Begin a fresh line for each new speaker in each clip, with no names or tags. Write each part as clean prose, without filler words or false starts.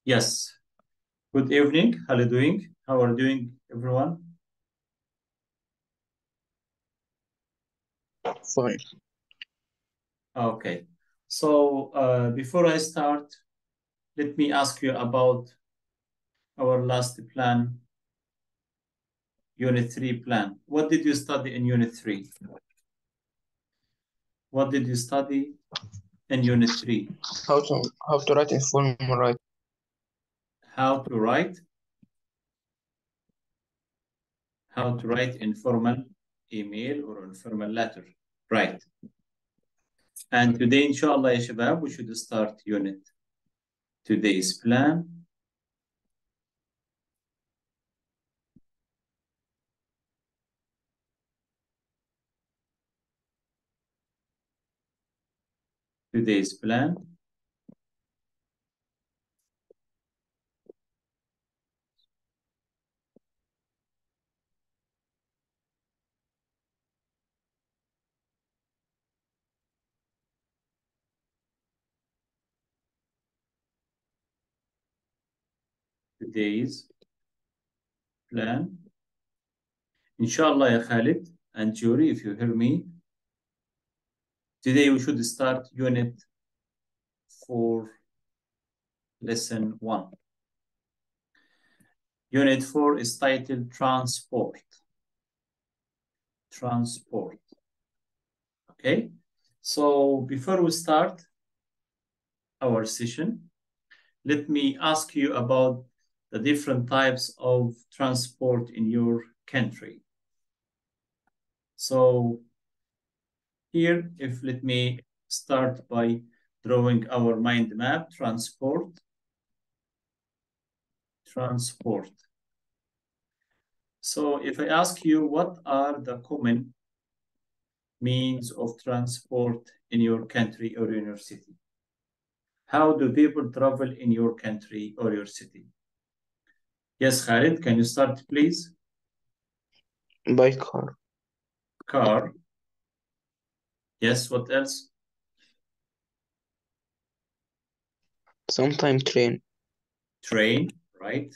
Yes. Good evening. How are you doing? How are you doing, everyone?
Fine.
Okay. So before I start, let me ask you about our last plan, Unit 3 plan. What did you study in Unit 3? What did you study in Unit 3?
How to write informal write.
How to write informal email or informal letter. Right. And today, inshallah, ya shabab, we should start unit. Today's plan. Today's plan. Today's plan. Inshallah, ya Khalid and Jury, if you hear me. Today we should start unit 4, lesson 1. Unit 4 is titled Transport. Transport. Okay, so before we start our session, let me ask you about the different types of transport in your country. So here, let me start by drawing our mind map, transport. So if I ask you, what are the common means of transport in your country or in your city? How do people travel in your country or your city? Yes, Khalid, can you start, please?
By car.
Car. Yes, what else?
Sometimes train.
Train, right?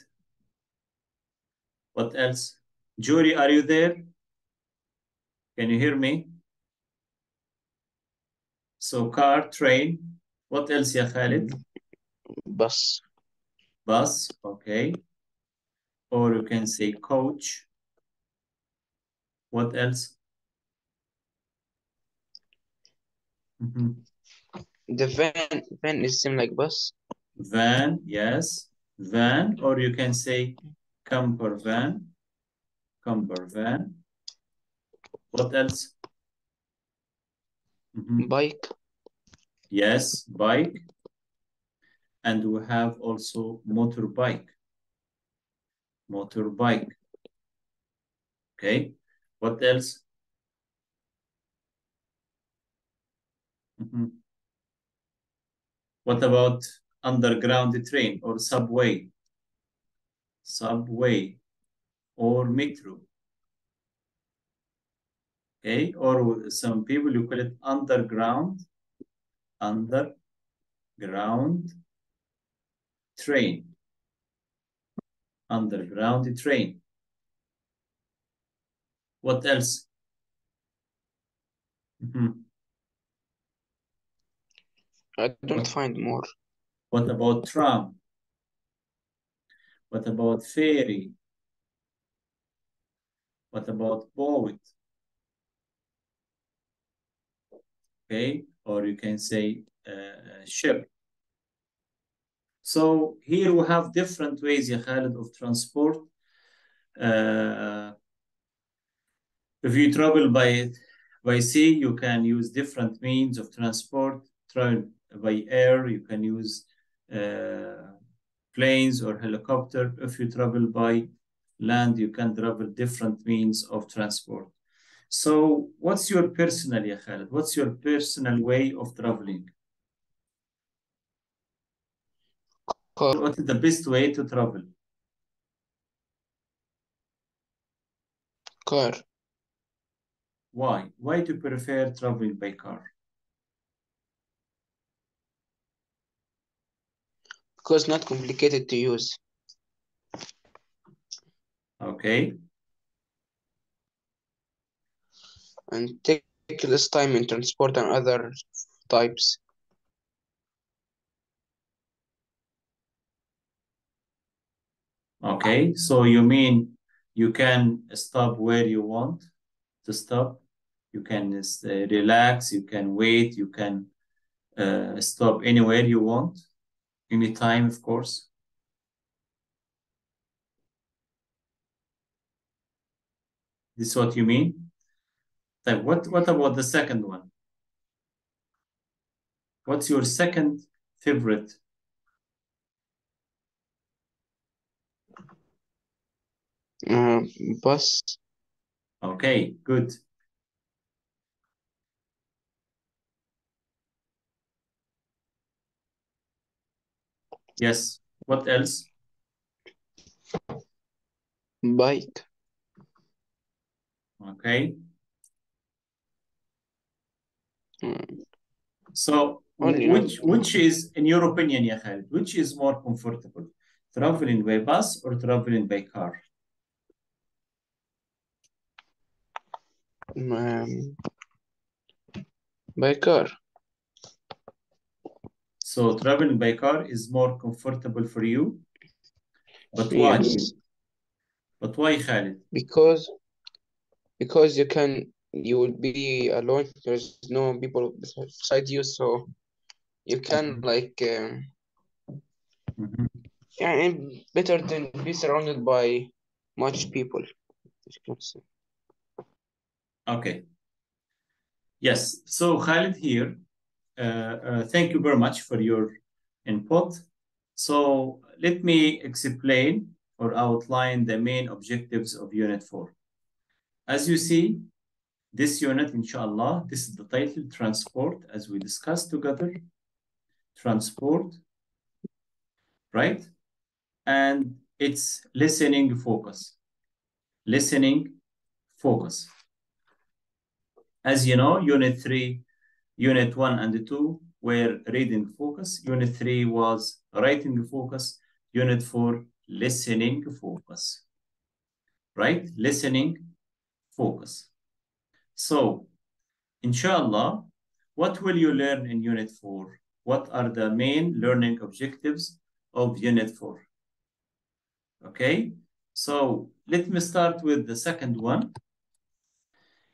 What else? Jury, are you there? Can you hear me? So car, train. What else, ya Khalid?
Bus.
Bus, okay. Or you can say coach. What else?
The van is same like bus.
Van, yes. Van, or you can say camper van. Camper van. What else?
Bike.
Yes, bike. And we have also motorbike. Motorbike. Okay. What else? What about underground train or subway? Subway or metro. Okay. Or some people, you call it underground. Underground train. Underground train. What else?
I don't find more.
What about tram? What about ferry? What about boat? Okay, or you can say ship. So here we have different ways, ya Khalid, of transport. If you travel by sea, you can use different means of transport. Travel by air, you can use planes or helicopter. If you travel by land, you can travel different means of transport. So what's your personal, ya Khalid? What's your personal way of traveling?
Car.
What is the best way to travel?
Car.
Why? Why do you prefer traveling by car?
because not complicated to use
Okay.
and take less time in transport and other types.
Okay. So you mean you can stop where you want to stop. You can relax. You can wait. You can stop anywhere you want, anytime, of course. This is what you mean? Like, what about the second one? What's your second favorite?
Uh, bus,
Okay, good. Yes. What else?
bike,
Okay.
mm,
So
only not
which is, in your opinion, ya Khalid, which is more comfortable? Traveling by bus or traveling by car?
um, by car.
So traveling by car is more comfortable for you. But why?
Yes,
But why, Khalid?
because you will be alone. There's no people beside you, so you can
Mhm,
like
mhm.
yeah, better than be surrounded by much people. You can say.
Okay. Yes. So Khalid here, thank you very much for your input. So let me explain or outline the main objectives of Unit 4. As you see, this unit, inshallah, this is the title, Transport, as we discussed together. Transport, right? And it's listening focus. Listening focus. As you know, Unit 3, Unit 1 and 2 were reading focus. Unit 3 was writing focus. Unit 4, listening focus. Right? Listening focus. So, inshallah, what will you learn in Unit 4? What are the main learning objectives of Unit 4? Okay, so let me start with the second one.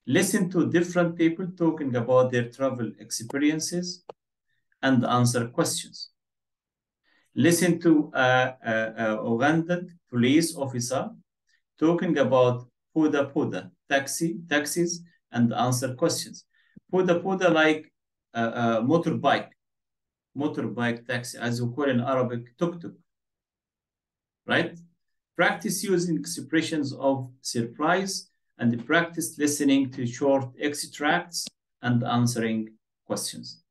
Listen to different people talking about their travel experiences and answer questions. Listen to a Ugandan police officer talking about taxis, and answer questions. Puda like a motorbike taxi, as we call in Arabic, tuk-tuk, right? Practice using expressions of surprise and practice listening to short extracts and answering questions.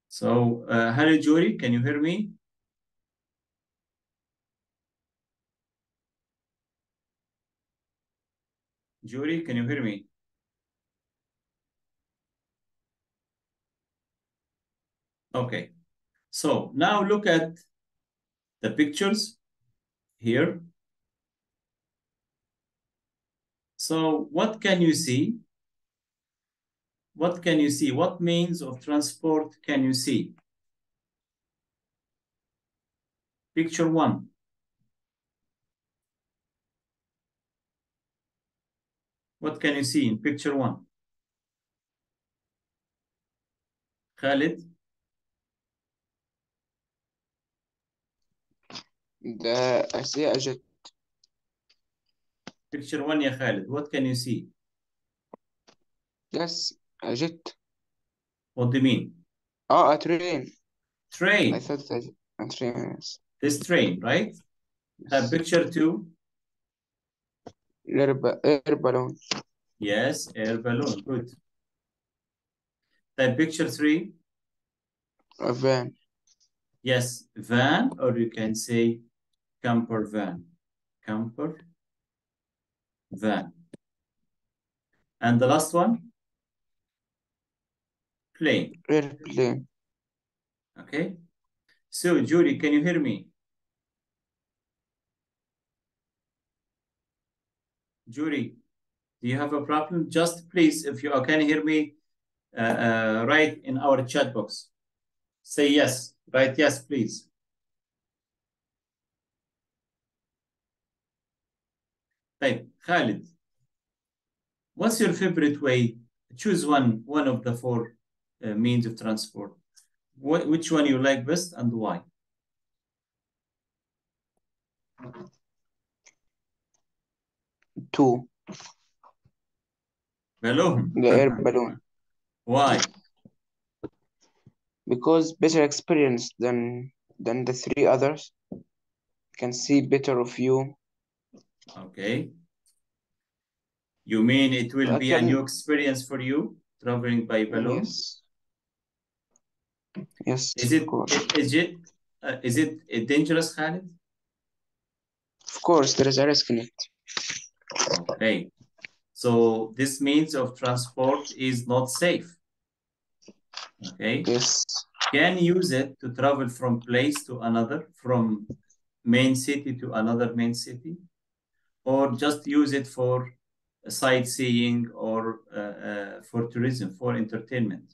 So, hello, Jory, can you hear me? Jory, can you hear me? Okay. So now look at the pictures here. So what can you see? What can you see? What means of transport can you see? Picture one. What can you see in picture one? Khalid,
I see a jet.
picture one, ya Khalid. What can you see?
Yes, a jet.
What do you mean?
Oh, a train. I
Train.
thought a train. Yes.
This train, right?
Yes.
Picture two.
Air balloon.
Yes, air balloon. Good. Picture three.
A van.
Yes, van, or you can say camper van. Camper van. And the last one, plane.
Airplane.
Okay. So, Julie, can you hear me? Julie, do you have a problem? Just please, if you can hear me, write in our chat box. Say yes. Write yes, please. Right, Khalid, what's your favorite way? Choose one of the four means of transport. Which one you like best and why?
Two,
Balloon.
the air balloon.
Why?
Because better experience than the three others. Can see better of you.
Okay. You mean it will
I
be a new
can,
experience for you traveling by balloon?
yes, yes,
Is
of
it
course.
is it dangerous, Khalid?
Of course, there is a risk in it.
Okay. So this means of transport is not safe. Okay.
Yes,
Can use it to travel from place to another, from main city to another main city, or just use it for sightseeing or for tourism, for entertainment.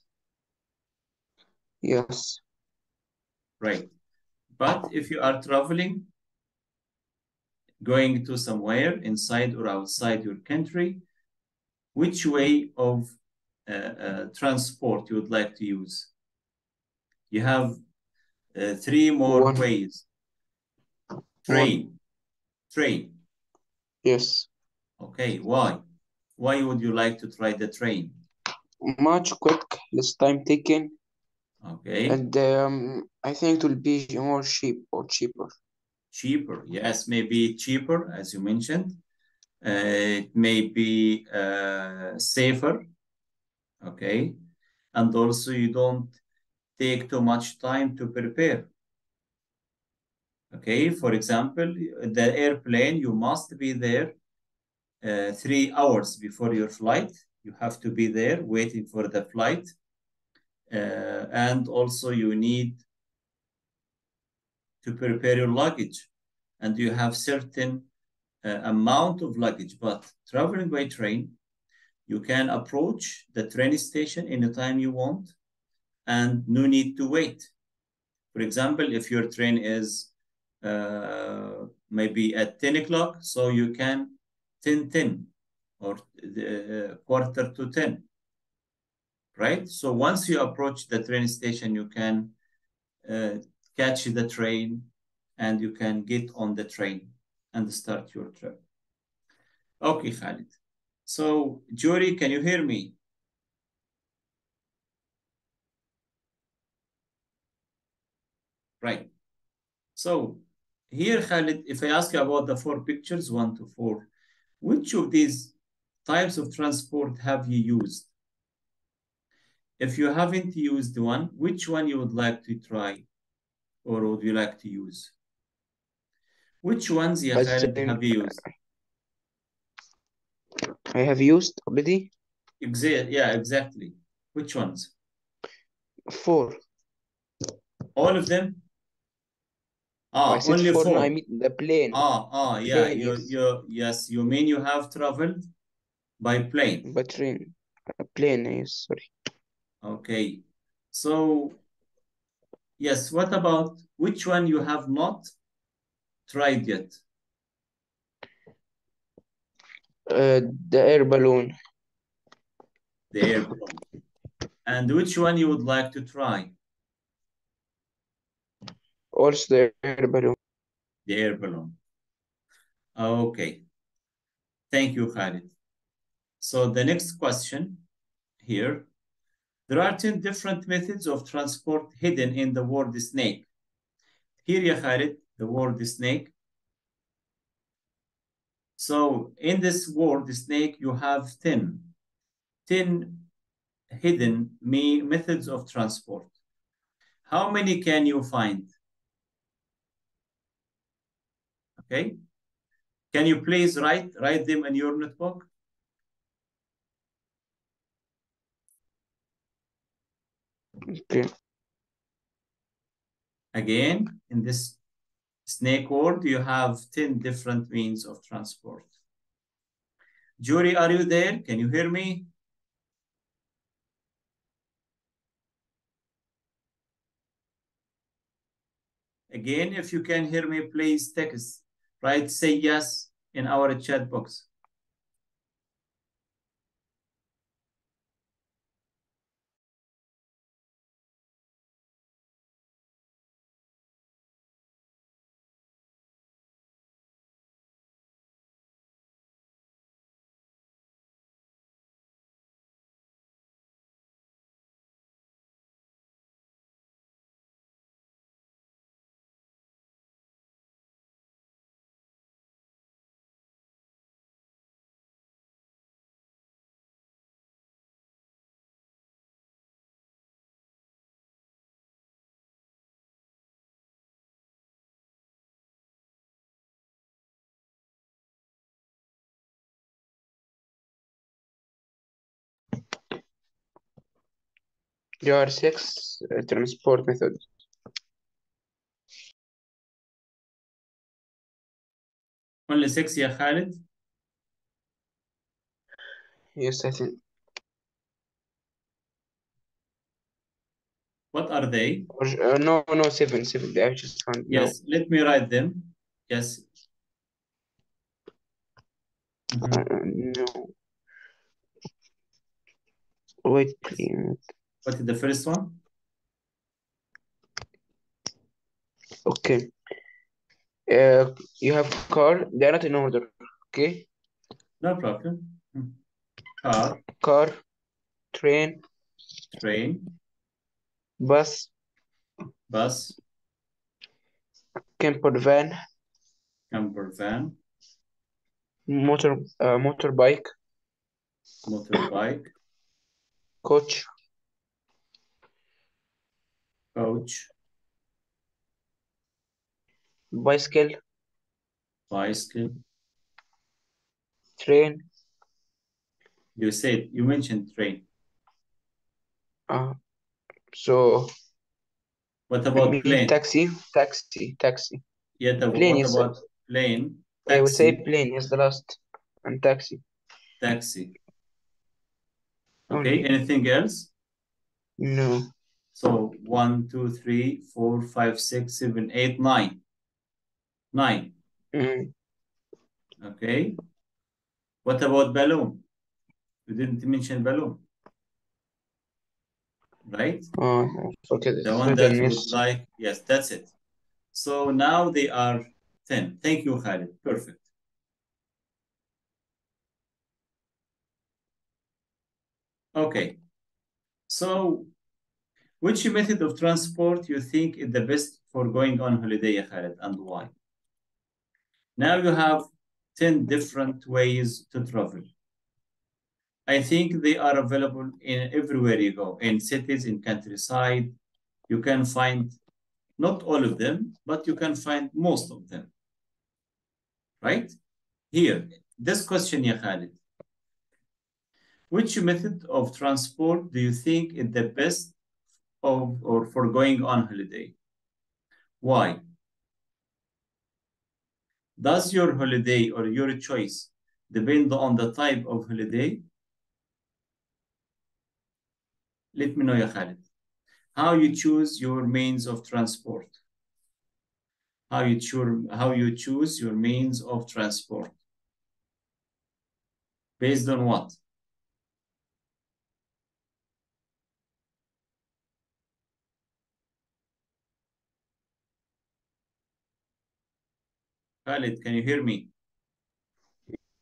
yes,
Right. But if you are traveling, going to somewhere inside or outside your country, which way of transport you would like to use? You have three more
one,
ways.
one,
Train, train.
yes.
Okay, why? Why would you like to try the train?
Much quick, less time taken,
Okay,
and I think it will be more cheaper.
cheaper. Yes, maybe cheaper, as you mentioned. It may be safer. Okay, and also you don't take too much time to prepare. Okay, for example, the airplane, you must be there 3 hours before your flight. You have to be there waiting for the flight. And also you need to prepare your luggage. And you have certain amount of luggage. But traveling by train, you can approach the train station anytime you want and no need to wait. For example, if your train is maybe at 10 o'clock, so you can 10:10 or quarter to 10, right? So once you approach the train station, you can uh, catch the train and you can get on the train and start your trip. Okay, Khalid. So, Jory, can you hear me? Right. So, here, Khalid, if I ask you about the four pictures, 1 to 4, which of these types of transport have you used? If you haven't used one, which one you would like to try or would you like to use? Which ones, ya
As
Khalid, have you used?
I have used already
Yeah, exactly. Which ones?
four.
All of them?
I said
Only
four. No, I
four.
mean the plane.
Yeah.
Plane, yes.
Yes. You mean you have traveled by plane?
But train, a plane, yes. Sorry.
Okay. So yes. What about which one you have not tried yet?
The air balloon.
The air balloon. And which one you would like to try?
Also the air balloon.
The air balloon. Okay. Thank you, Khalid. So the next question here. There are 10 different methods of transport hidden in the word snake. Here, ya Khalid, the word snake. So in this word snake, you have 10 hidden methods of transport. How many can you find? Okay. Can you please write them in your notebook?
Okay.
Again, in this snake world, you have 10 different means of transport. Jury, are you there? Can you hear me? Again, if you can hear me, please text. Right? Say yes in our chat box.
There are six transport methods.
Only 6 يا Khalid.
Yes, I think.
What are they?
Or, no, seven, seven. I just found now.
Yes, let me write them. Yes.
No. Wait,
Yes.
please.
What is the first one?
Okay. You have car. They are not in order. Okay.
No problem. Car,
Car, train,
train,
bus,
bus,
camper van,
camper van,
motorbike,
motorbike,
coach,
coach,
bicycle,
bicycle.
train.
You mentioned train.
Uh, so
What
I
about
mean
plane?
taxi.
Yet,
Plane,
what
yes.
about plane?
I will say
Taxi,
plane, yes, the last. And taxi
taxi. Okay,
only.
anything else?
No.
So 1, 2, 3, 4, 5, 6, 7, 8, 9. 9.
Mm.
Okay. What about balloon? You didn't mention balloon, right?
Forget it.
The one that
Seven,
you would
yes.
like. Yes, that's it. So now they are 10. Thank you, Khalid. Perfect. Okay. So which method of transport you think is the best for going on holiday, Khalid, and why? Now you have 10 different ways to travel. I think they are available in everywhere you go, in cities, in countryside. You can find not all of them, but you can find most of them, right? Here, this question, ya Khalid. Which method of transport do you think is the best of or for going on holiday? Why? Does your holiday or your choice depend on the type of holiday? Let me know, ya Khalid. How you choose your means of transport. How you choose your means of transport. Based on what? Khalid, can you hear me?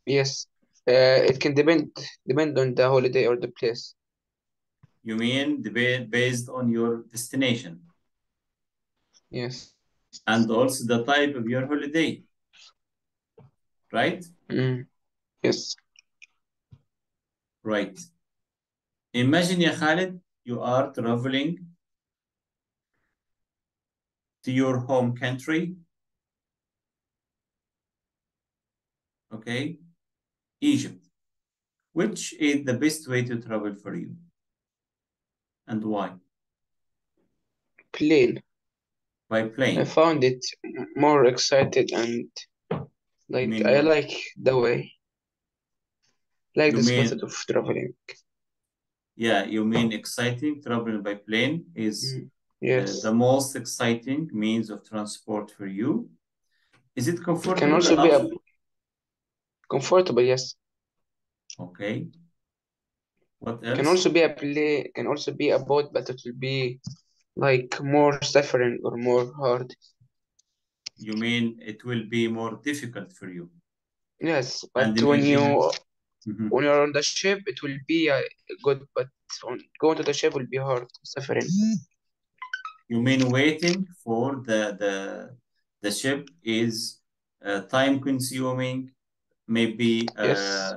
Yes. It can depend on the holiday or the place.
You mean based on your destination
Yes.
and also the type of your holiday, right?
Mm. Yes.
Right. Imagine, ya Khalid, you are traveling to your home country, okay, Egypt. Which is the best way to travel for you and why?
Plane.
By
I
plane.
found it more excited and
You
like
mean
I
what?
like the way, like
You
this method
mean,
of traveling.
yeah, you mean exciting. Traveling by plane is
Mm.
the
Yes,
most exciting means of transport for you. Is it
it can
comfortable
also be
enough?
a comfortable. Yes,
Okay. What
can
else?
also be a play. Can also be a boat, but it will be like more suffering or more hard.
You mean it will be more difficult for you,
Yes, but
and
when
maybe
you
mhm.
when you're on the ship, it will be good, but going to the ship will be hard, suffering.
You mean waiting for the ship is time consuming, maybe
Yes,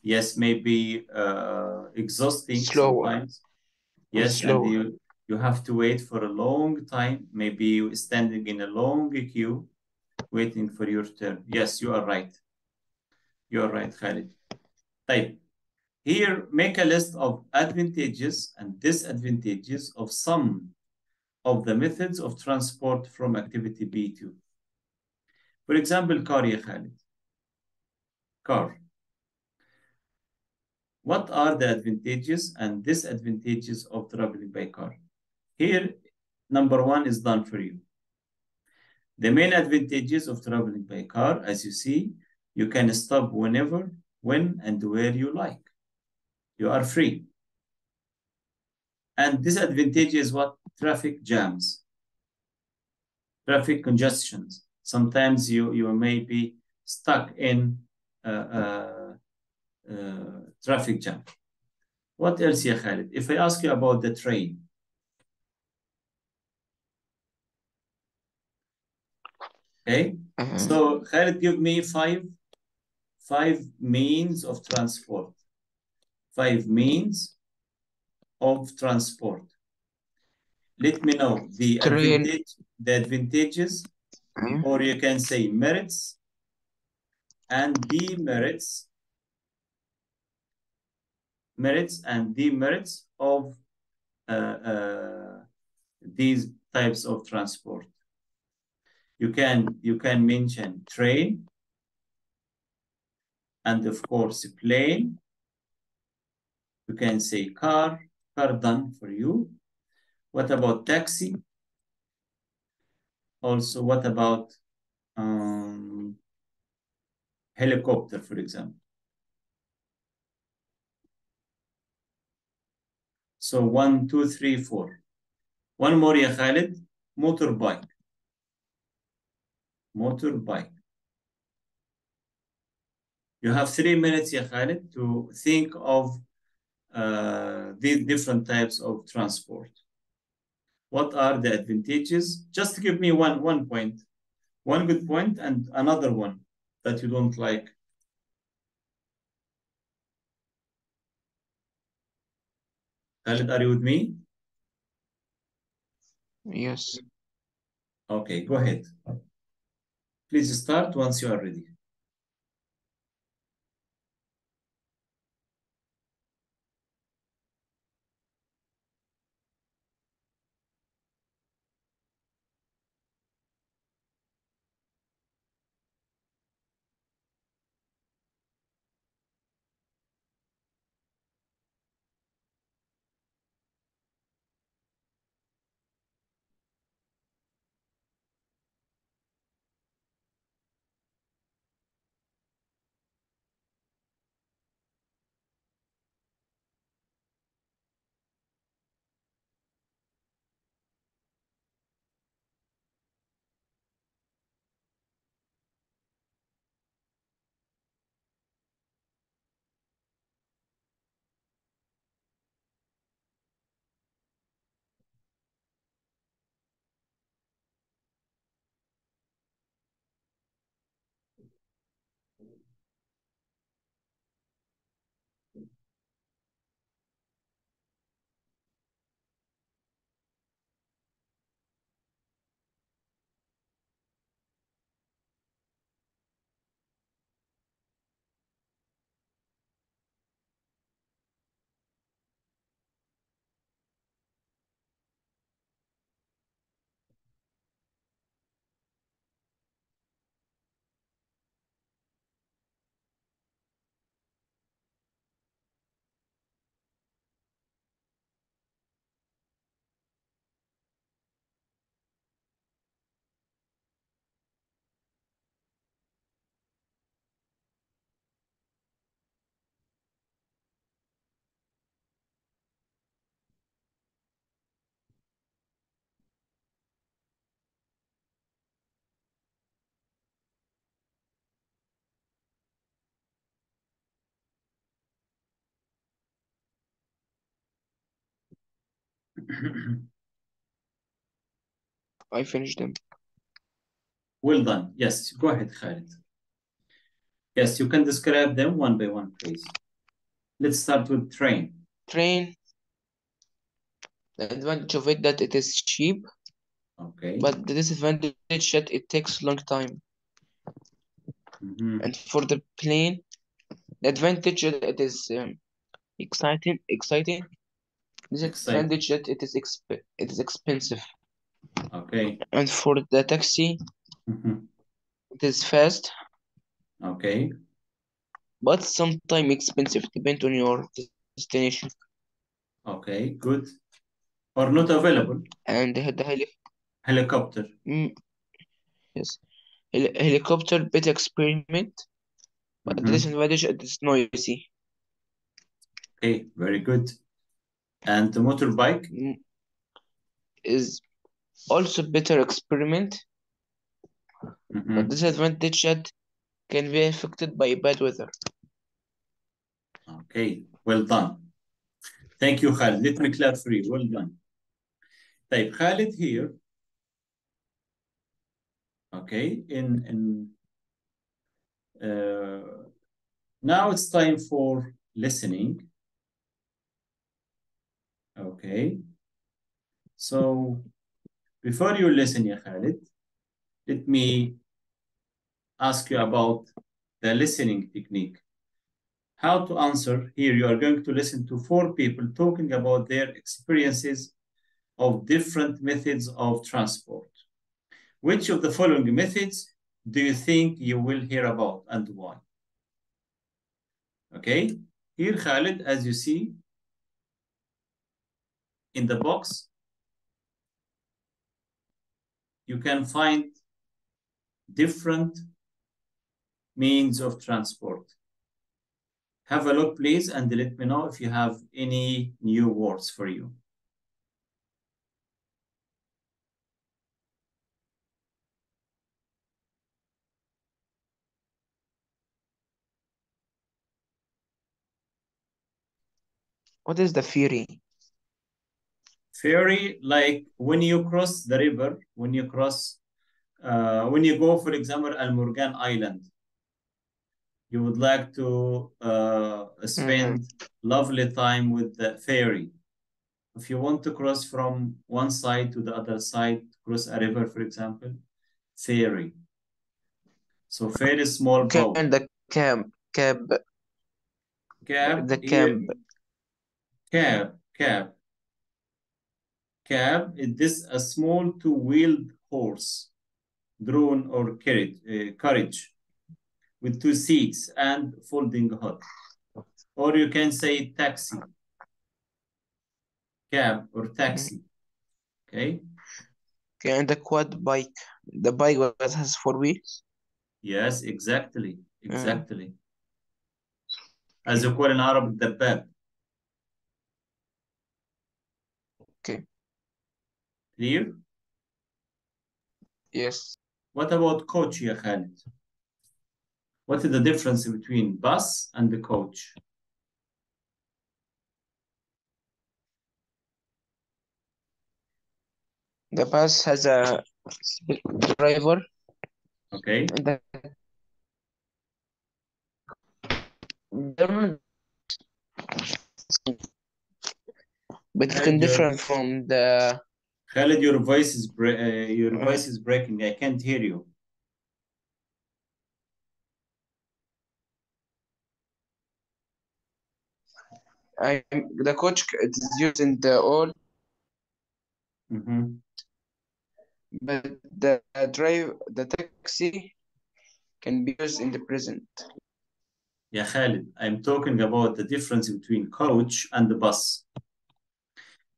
yes, maybe exhausting
slower
sometimes.
and
Yes, and
slower.
you have to wait for a long time, maybe you standing in a long queue waiting for your turn. Yes, you are right. You are right, Khalid. طيب. Here, make a list of advantages and disadvantages of some of the methods of transport from activity B2. For example, car, يا Khalid. Car. What are the advantages and disadvantages of traveling by car? Here, number one is done for you. The main advantages of traveling by car, as you see, you can stop whenever, when, and where you like. You are free. And disadvantage is what? Traffic jams, traffic congestions. Sometimes you may be stuck in traffic jam. What else, ya Khalid? If I ask you about the train, okay?
Uh,
So Khalid, give me five means of transport. Five means of transport. Let me know
train,
the advantages,
uh,
or you can say merits and demerits, merits and demerits of these types of transport. You can mention train and of course plane. You can say car, car done for you. What about taxi? Also, what about helicopter, for example? So one, two, three, four. One more, ya Khalid. Motorbike. Motorbike. You have 3 minutes, ya Khalid, to think of these different types of transport. What are the advantages? Just give me one point, one good point, and another one that you don't like. Khalid, are you with me?
yes.
Okay, go ahead. Please start once you are ready.
I finished them.
Well done. Yes, go ahead, Khalid. Yes, you can describe them one by one, please. Let's start with train.
Train, the advantage of it that it is cheap,
Okay.
but the disadvantage that it takes a long time.
Mm-hmm.
And for the plane, the advantage that it is exciting.
Exciting.
Disadvantage that it is expensive.
Okay.
And for the taxi,
Mm-hmm.
it is fast,
Okay.
but sometimes expensive, depend on your destination.
Okay. Good. Or not available.
And
Helicopter.
mm, yes, helicopter better experiment, but the
Mm-hmm.
disadvantage it is noisy.
Okay. Very good. And the motorbike.
Mm, is also better experiment, but
Mm-hmm.
disadvantage that can be affected by bad weather.
Okay. Well done. Thank you, Khalid. Let me clap for you. Well done. طيب Khalid here. Okay. Now it's time for listening. Okay. So before you listen, ya Khalid, let me ask you about the listening technique. How to answer. Here you are going to listen to four people talking about their experiences of different methods of transport. Which of the following methods do you think you will hear about and why? Okay. Here, Khalid, as you see in the box, you can find different means of transport. Have a look, please, and let me know if you have any new words for you.
What is the ferry?
Ferry, like when you cross the river, when you go, for example, Al Murgan Island, you would like to
Mm,
spend lovely time with the ferry. If you want to cross from one side to the other side, cross a river, for example, ferry. So ferry is small
okay,
boat.
and the
Cab,
the
here,
camp.
cab. Cab is this a small two-wheeled horse, drawn or carriage with two seats and folding hood. Or you can say taxi, cab or
Mm,
taxi. Okay.
okay, and the quad bike. The bike that has four wheels.
Yes, exactly.
Mm,
Exactly. As
okay,
you call in Arabic, the
okay,
Clear?
yes.
What about coach, ya Khalid? What is the difference between bus and the coach?
The bus has a driver,
Okay.
and the German, but it can
Khalid,
different from the.
your
Uh,
voice is breaking. I can't hear you.
the coach it is used in the old,
Mhm.
but the taxi can be used in the present.
Yeah, Khalid, I'm talking about the difference between coach and the bus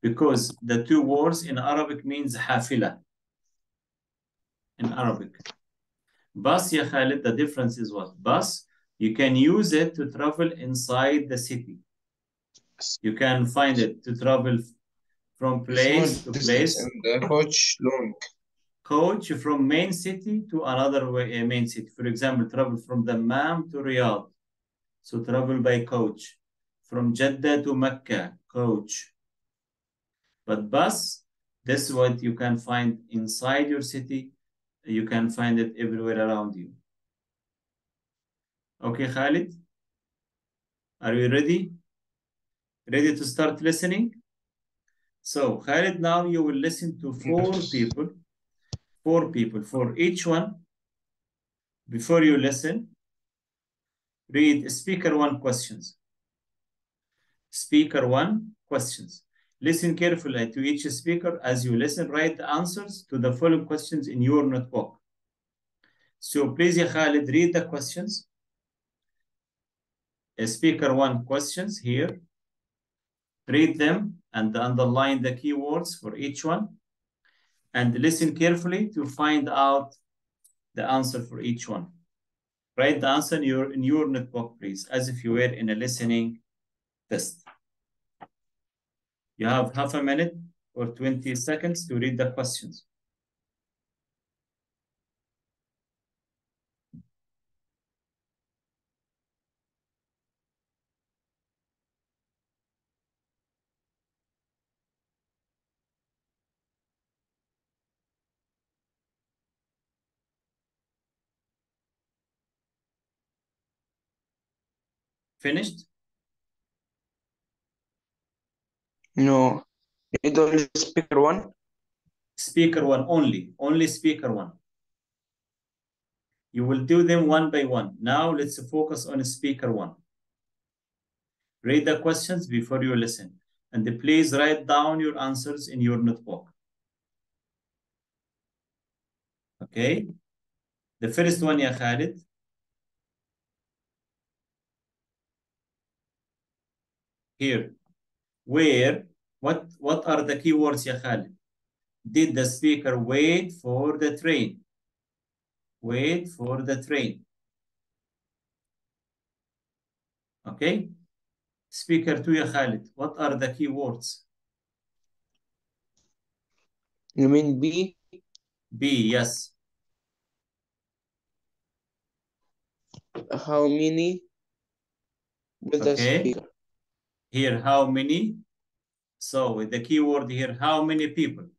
because the two words in Arabic means hafila in Arabic. Bus, ya Khalid, the difference is what? Bus, you can use it to travel inside the city. You can find it to travel from
Small
place to
distance
place.
and the coach long.
Coach from main city to another main city. For example, travel from Dammam to Riyadh. So travel by coach. From Jeddah to Mecca, coach. But bus, this is what you can find inside your city. You can find it everywhere around you. Okay, Khalid, are you ready? Ready to start listening? So, Khalid, now you will listen to four people. For each one. Before you listen, read speaker one questions. Speaker one questions. Listen carefully to each speaker. As you listen, write the answers to the following questions in your notebook. So please, ya Khalid, read the questions. Speaker one questions here. Read them and underline the keywords for each one. And listen carefully to find out the answer for each one. Write the answer in your notebook, please, as if you were in a listening test. You have half a minute or 20 seconds to read the questions. Finished?
No. Need only speaker one?
Speaker one only speaker one. You will do them one by one. Now let's focus on speaker one. Read the questions before you listen. And please write down your answers in your notebook. Okay? The first one, ya Khalid. Here. Where? What are the keywords, ya Khalid? Did the speaker wait for the train? Wait for the train. Okay? Speaker 2, ya Khalid. What are the keywords?
You mean B?
B, yes.
How many with the
Okay.
speaker?
Here, how many? So with the keyword here, how many people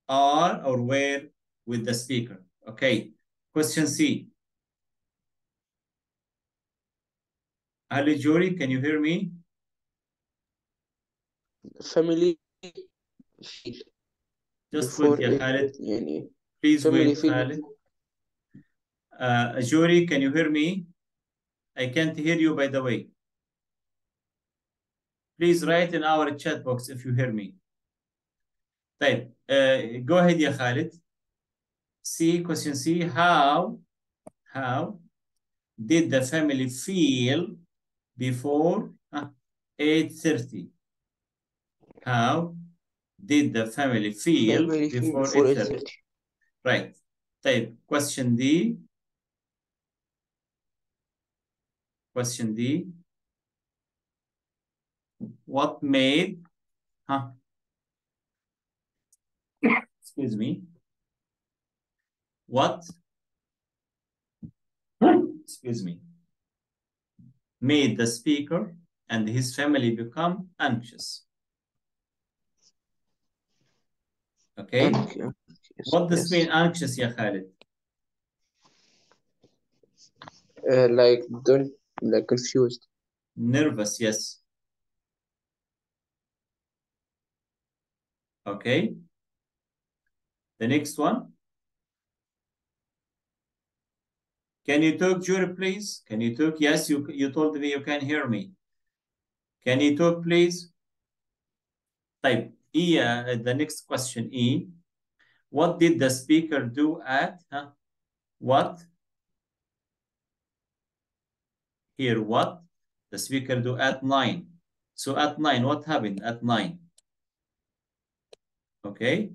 are or were with the speaker? Okay. Question C. Ali Jory, can you hear me?
Family feel
Just wait,
before
ya
it
Khalid.
يعني
Please
family
wait,
feel
Khalid. Jory, can you hear me? I can't hear you, by the way. Please write in our chat box if you hear me. طيب, go ahead, ya Khalid. C, question C. How did the family feel before 8:30? How did the family feel before
before
8:30?
8:30.
Right. طيب, question D. Question D. What made, excuse me. What, excuse me, made the speaker and his family become anxious? Okay. What does mean anxious, ya Khalid?
Like don't like confused.
Nervous, yes. Okay. The next one. Can you talk, Jury, please? Can you talk? Yes, you told me you can hear me. Can you talk, please? Type E, the next question, E. What did the speaker do at, what? Here, what? The speaker do at 9. So at 9, what happened at 9? Okay.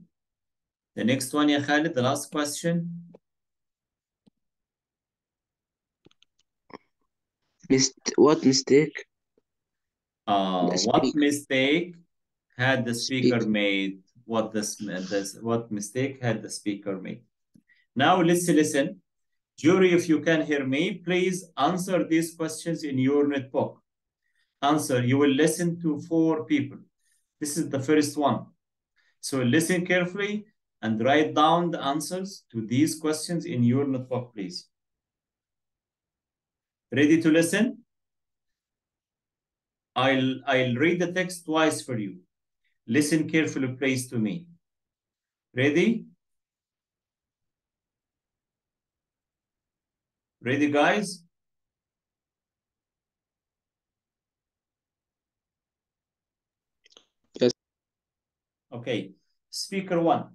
The next one, ya Khalid, the last question.
What mistake?
What mistake had the speaker
Speak.
made? What mistake had the speaker made? Now let's listen. Jury, if you can hear me, please answer these questions in your notebook. Answer. You will listen to 4 people. This is the first one. So listen carefully and write down the answers to these questions in your notebook, please. Ready to listen? I'll read the text twice for you. Listen carefully, please, to me. Ready? Ready, guys?
Yes.
Okay. Speaker one.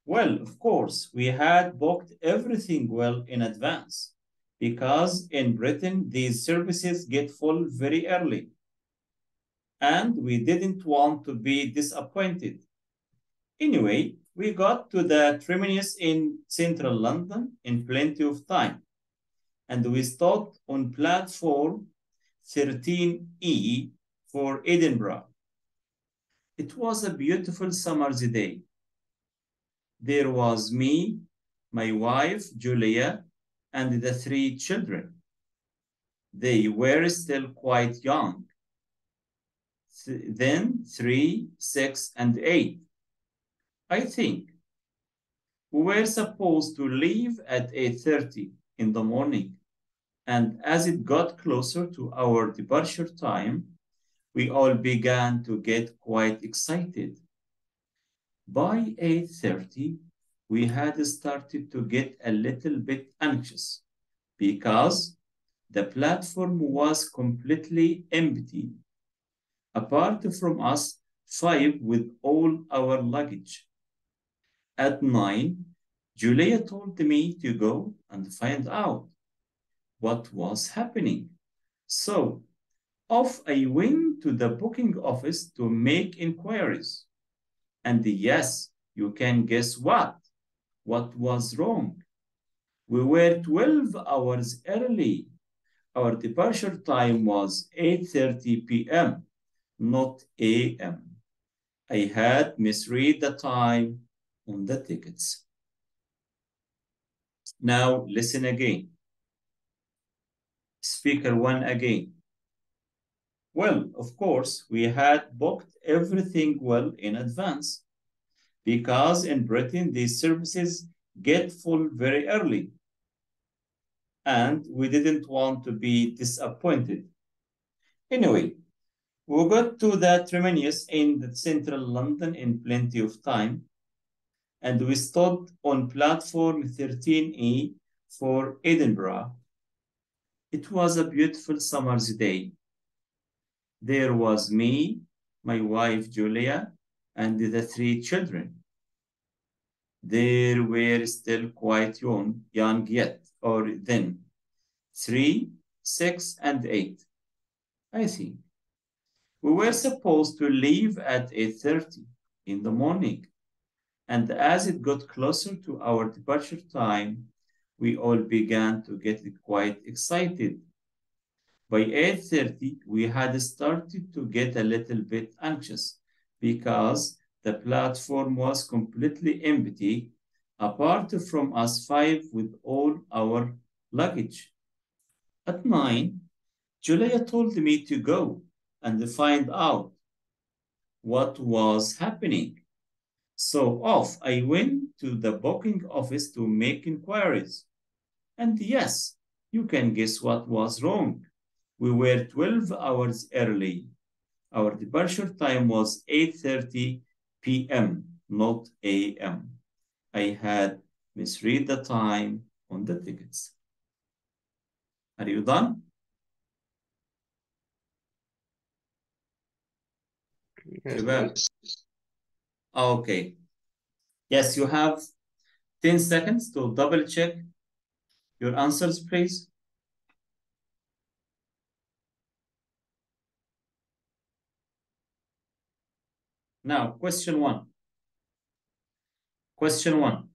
Well, of course, we had booked everything well in advance because in Britain, these services get full very early. And we didn't want to be disappointed. Anyway, we got to the terminus in central London in plenty of time. And we stopped on platform 13E for Edinburgh. It was a beautiful summer's day. There was me, my wife, Julia, and the three children. They were still quite young. Then 3, 6, and 8. I think we were supposed to leave at 8:30 in the morning. And as it got closer to our departure time, we all began to get quite excited. By 8:30, we had started to get a little bit anxious because the platform was completely empty, apart from us five with all our luggage. At 9, Julia told me to go and find out what was happening. So off I went to the booking office to make inquiries. And yes, you can guess what? What was wrong? We were 12 hours early. Our departure time was 8:30 p.m., not a.m. I had misread the time on the tickets. Now listen again. Speaker one again. Well, of course, we had booked everything well in advance because in Britain these services get full very early and we didn't want to be disappointed. Anyway, we got to the terminus in the central London in plenty of time and we stood on platform 13E for Edinburgh. It was a beautiful summer's day. There was me, my wife Julia, and the three children. They were still quite young yet, or then 3, 6, and 8, I think. We were supposed to leave at 8:30 in the morning, and as it got closer to our departure time, we all began to get quite excited. By 8:30, we had started to get a little bit anxious because the platform was completely empty, apart from us five with all our luggage. At 9, Julia told me to go and find out what was happening. So off I went to the booking office to make inquiries. And yes, you can guess what was wrong. We were 12 hours early. Our departure time was 8:30 p.m., not a.m. I had misread the time on the tickets. Are you done? شباب.
Yes.
Okay. Yes, you have 10 seconds to double check your answers, please. Now, question one. Question one.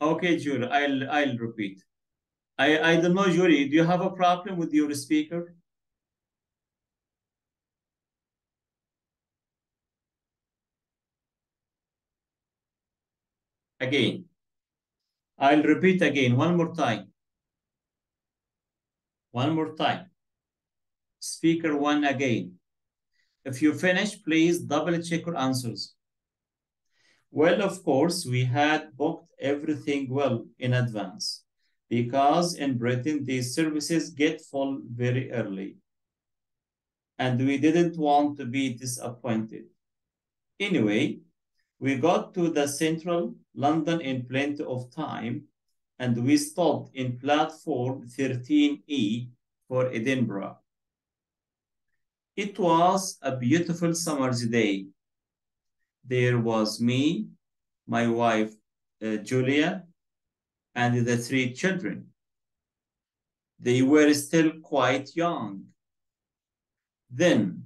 Okay, Julie, I'll repeat. I don't know, Julie, do you have a problem with your speaker? Again. I'll repeat again one more time. One more time. Speaker one again. If you finish, please double check your answers. Well, of course, we had booked everything well in advance because in Britain, these services get full very early and we didn't want to be disappointed. Anyway, we got to the central London in plenty of time and we stopped in platform 13E for Edinburgh. It was a beautiful summer's day. There was me, my wife Julia, and the three children. They were still quite young. Then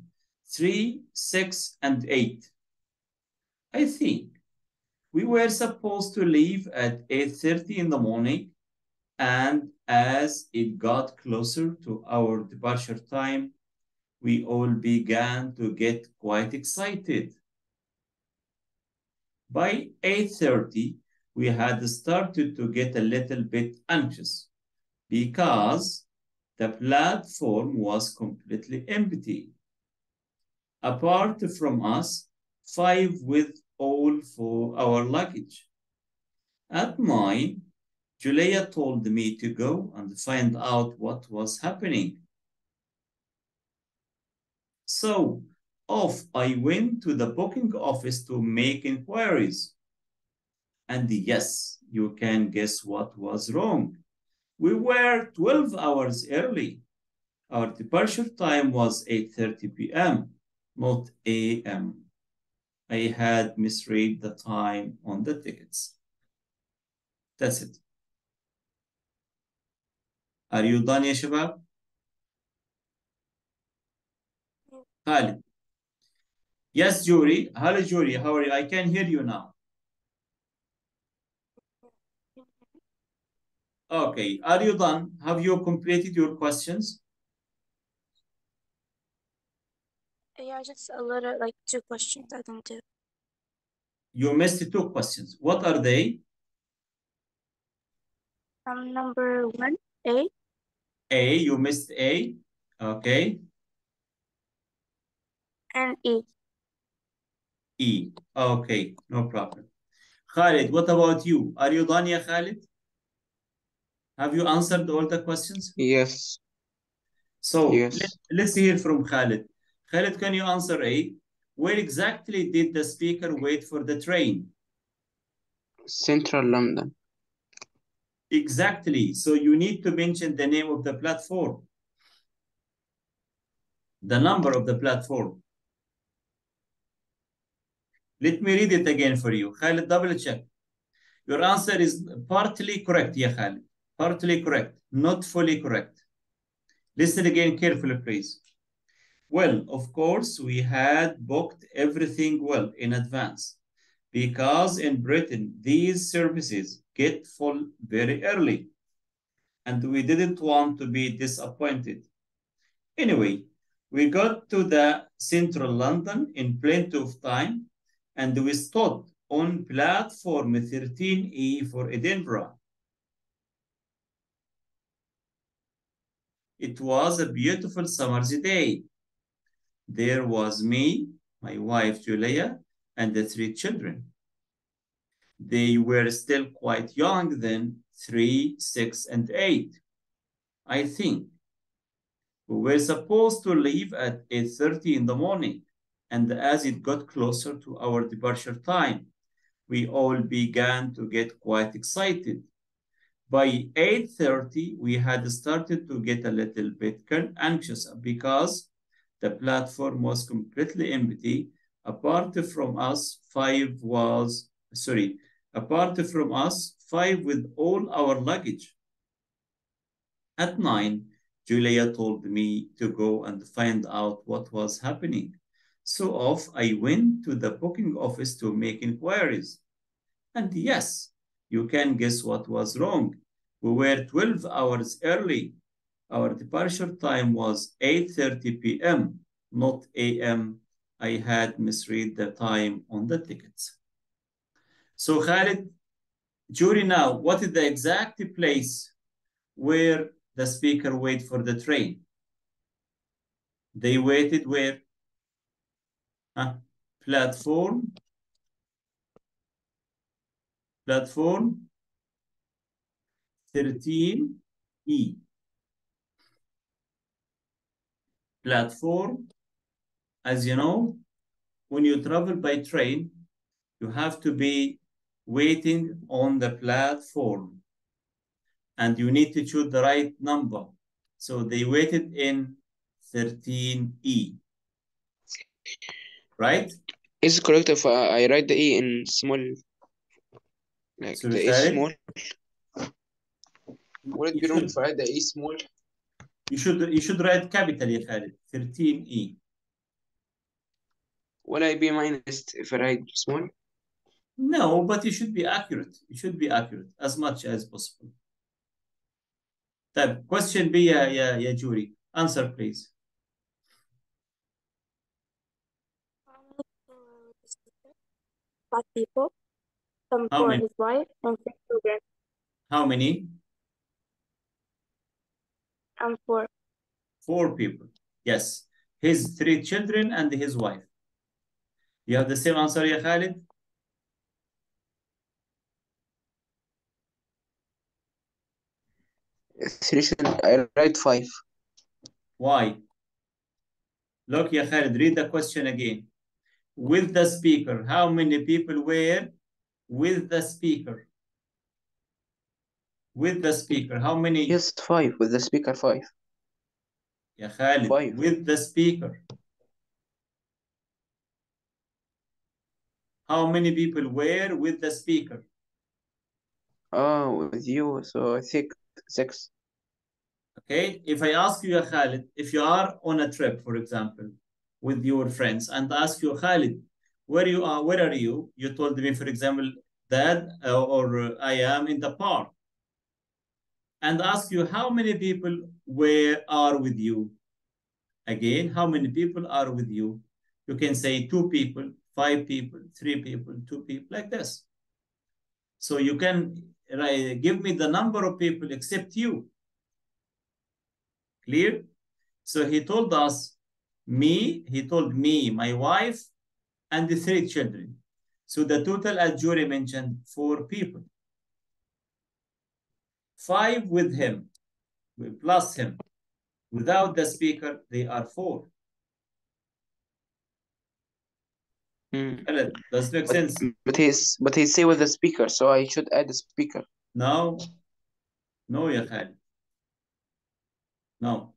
3, 6, and 8. I think we were supposed to leave at 8:30 in the morning, and as it got closer to our departure time, we all began to get quite excited. By 8:30, we had started to get a little bit anxious because the platform was completely empty. Apart from us, 5 with all for our luggage. At 9, Julia told me to go and find out what was happening. So off I went to the booking office to make inquiries. And yes, you can guess what was wrong. We were 12 hours early. Our departure time was 8:30 p.m., not a.m. I had misread the time on the tickets. That's it. Are you done يا شباب؟ Khalid. Yes, Jury. Hello, Jury. How are you? I can hear you now. Okay. Are you done? Have you completed your questions?
Yeah, just a little, like 2 questions I didn't do.
You missed 2 questions. What are they?
Number 1, A,
A. You missed A. Okay.
and E.
E. Okay. No problem. Khalid, what about you? Are you done, ya Khalid? Have you answered all the questions?
Yes.
So
Yes.
let's hear from Khalid. Khalid, can you answer A? Where exactly did the speaker wait for the train?
Central London.
Exactly. So you need to mention the name of the platform, the number of the platform. Let me read it again for you. Khalid, double check. Your answer is partly correct, ya Khalid. Partly correct, not fully correct. Listen again carefully, please. Well, of course, we had booked everything well in advance because in Britain, these services get full very early and we didn't want to be disappointed. Anyway, we got to the central London in plenty of time and we stood on platform 13E for Edinburgh. It was a beautiful summer's day. There was me, my wife Julia, and the 3 children. They were still quite young then, 3, 6, and 8. I think we were supposed to leave at 8:30 in the morning, and as it got closer to our departure time, we all began to get quite excited. By 8:30, we had started to get a little bit anxious because the platform was completely empty. Apart from us, 5 with all our luggage. At 9, Julia told me to go and find out what was happening. So off I went to the booking office to make inquiries. And yes, you can guess what was wrong. We were 12 hours early. Our departure time was 8:30 p.m., not a.m. I had misread the time on the tickets. So Khalid, jury now, what is the exact place where the speaker wait for the train? They waited where? Platform 13E. Platform, as you know, when you travel by train, you have to be waiting on the platform and you need to choose the right number. So they waited in 13E, right?
Is it correct if I write the E in small, like
So
the E
Khalid,
small? Would it
you
be wrong
should
if I write the E small?
you should write capital يا Khalid, 13E.
Will I be minus if I write small?
No, but you should be accurate. You should be accurate as much as possible. طيب, question B يا جوري. Answer please.
Five people,
How
for
many?
his wife and 6 children,
How many?
and for
4 people. Yes. His 3 children and his wife. You have the same answer, ya Khalid?
Three should I write 5?
Why? Look, ya Khalid, read the question again. With the speaker, how many people were with the speaker? With the speaker, how many?
Yes, 5 with the speaker 5.
Ya Khalid,
5.
with the speaker. How many people were with the speaker?
Oh, with you, so 6. 6.
Okay, if I ask you, Khalid, if you are on a trip, for example, with your friends, and ask you, Khalid, where are you? You told me, for example, Dad, I am in the park. And ask you, how many people are with you? Again, how many people are with you? You can say 2 people, 5 people, 3 people, 2 people, like this. So you can give me the number of people except you. Clear? So he told us, he told me, my wife, and the 3 children. So the total, as Jury mentioned, 4 people. 5 with him, plus him. Without the speaker, they are 4. Does it make sense?
But he's say with the speaker, so I should add the speaker.
No, no, ya Khalid. No.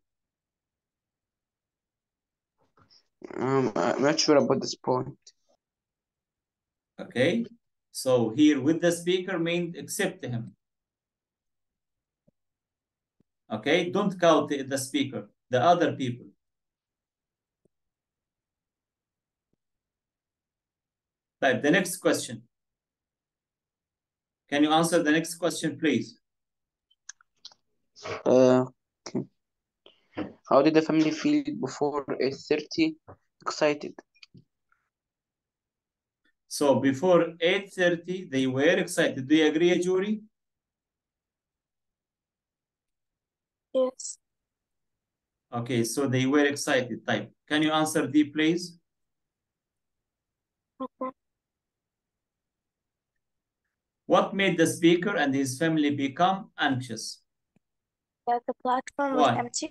I'm not sure about this point.
Okay. So here with the speaker means accept him. Okay. Don't count the speaker, the other people. Right. The next question. Can you answer the next question, please?
Okay. How did the family feel before 8:30? Excited.
So before 8:30, they were excited. Do you agree, Jury?
yes,
Okay, so they were excited. Type. Can you answer D, please?
okay.
What made the speaker and his family become anxious?
That the platform was
Why?
empty.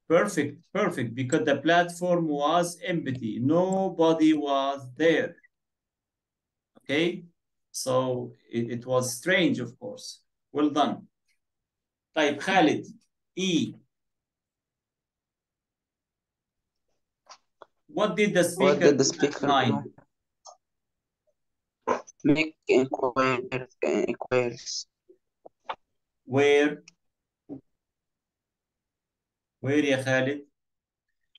Perfect, perfect. Because the platform was empty. Nobody was there. Okay, so it was strange, of course. Well done. Type Khalid, E. What did the
What
speaker
did the
do at
speaker
9?
do? Make inquiries.
Where يا Khalid?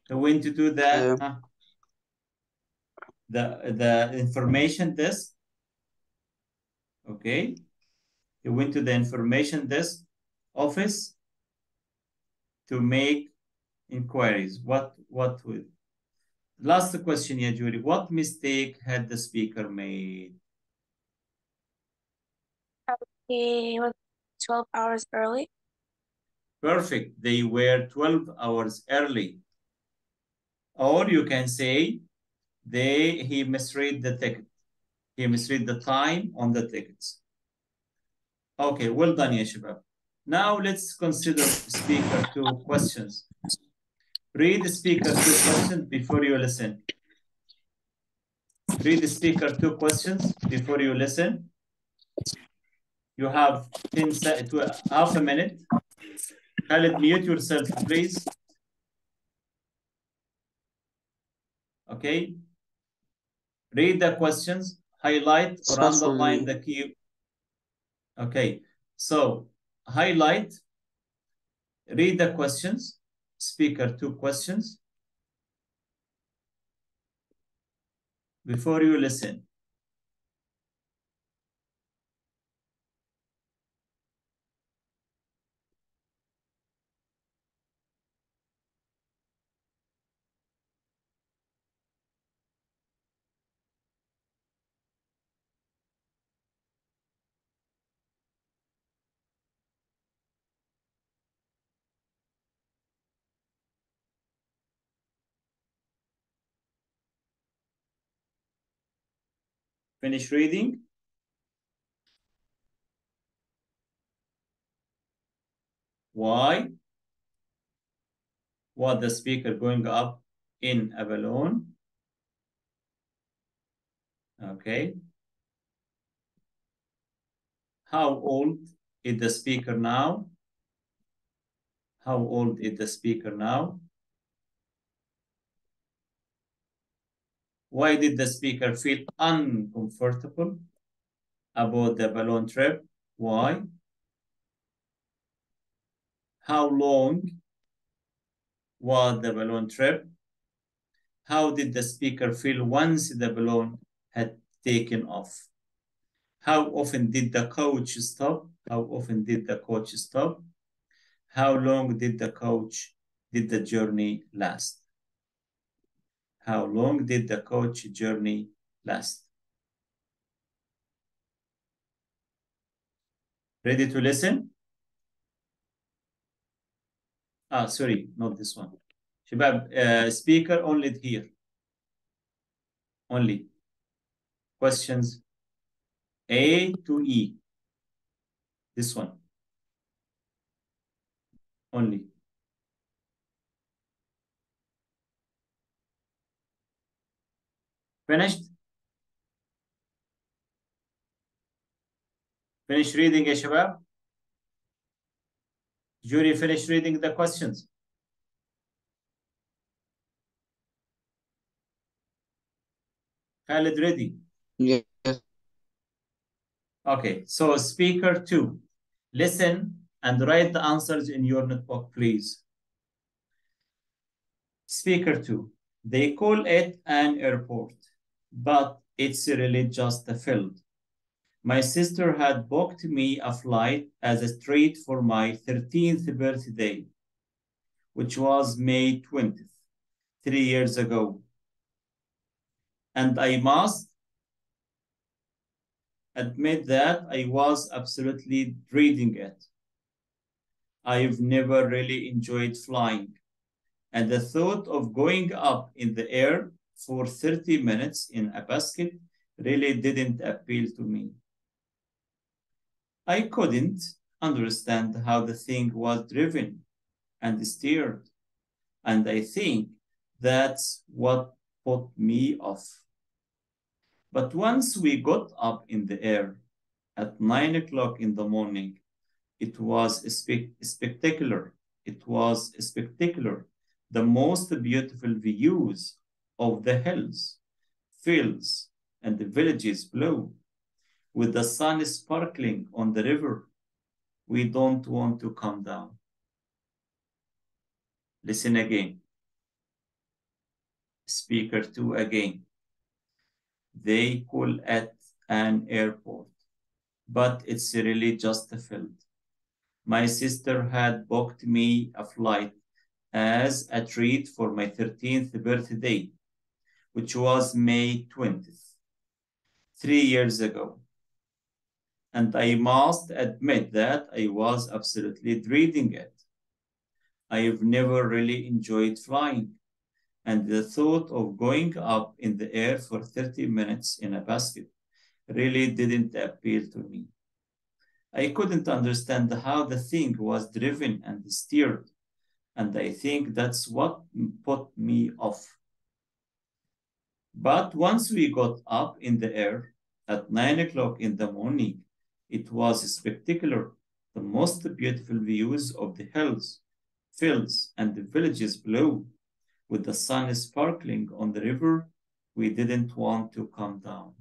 He went to do
Uh,
the information desk. Okay, he went to the information desk office to make inquiries. What with? Last question, yeah, Julie. What mistake had the speaker made?
He was 12 hours early.
Perfect. They were 12 hours early. Or you can say he misread the ticket. He misread the time on the tickets. Okay, well done, ya shabab. Now let's consider speaker 2 questions. Read speaker 2 questions before you listen. Read speaker 2 questions before you listen. You have 10 to half a minute. Khalid, mute yourself, please. Okay. Read the questions, highlight or
Start from
underline
me.
the key. Okay. So highlight, read the questions, speaker 2 questions before you listen. Finish reading. Why was the speaker going up in a balloon? Okay. How old is the speaker now? How old is the speaker now? Why did the speaker feel uncomfortable about the balloon trip? Why? How long was the balloon trip? How did the speaker feel once the balloon had taken off? How often did the coach stop? How often did the coach stop? How long did the journey last? How long did the coach journey last? Ready to listen? Sorry, not this one. Shabab, speaker only here. Only. Questions A to E. This one. Only. Finished? Finish reading, ya shabab? Jury, finish reading the questions. Khalid, ready?
Yes.
Okay, so speaker 2. Listen and write the answers in your notebook, please. Speaker 2. They call it an airport, but it's really just a field. My sister had booked me a flight as a treat for my 13th birthday, which was May 20th, 3 years ago. And I must admit that I was absolutely dreading it. I've never really enjoyed flying, and the thought of going up in the air for 30 minutes in a basket really didn't appeal to me. I couldn't understand how the thing was driven and steered, and I think that's what put me off. But once we got up in the air at 9 o'clock in the morning, it was spectacular. It was spectacular. The most beautiful views of the hills, fields, and the villages below, with the sun sparkling on the river. We don't want to come down. Listen again. Speaker 2 again. They call it an airport, but it's really just a field. My sister had booked me a flight as a treat for my 13th birthday, which was May 20th, 3 years ago. And I must admit that I was absolutely dreading it. I've never really enjoyed flying, and the thought of going up in the air for 30 minutes in a basket really didn't appeal to me. I couldn't understand how the thing was driven and steered, and I think that's what put me off. But once we got up in the air at 9 o'clock in the morning, it was spectacular. The most beautiful views of the hills, fields, and the villages below, with the sun sparkling on the river. We didn't want to come down.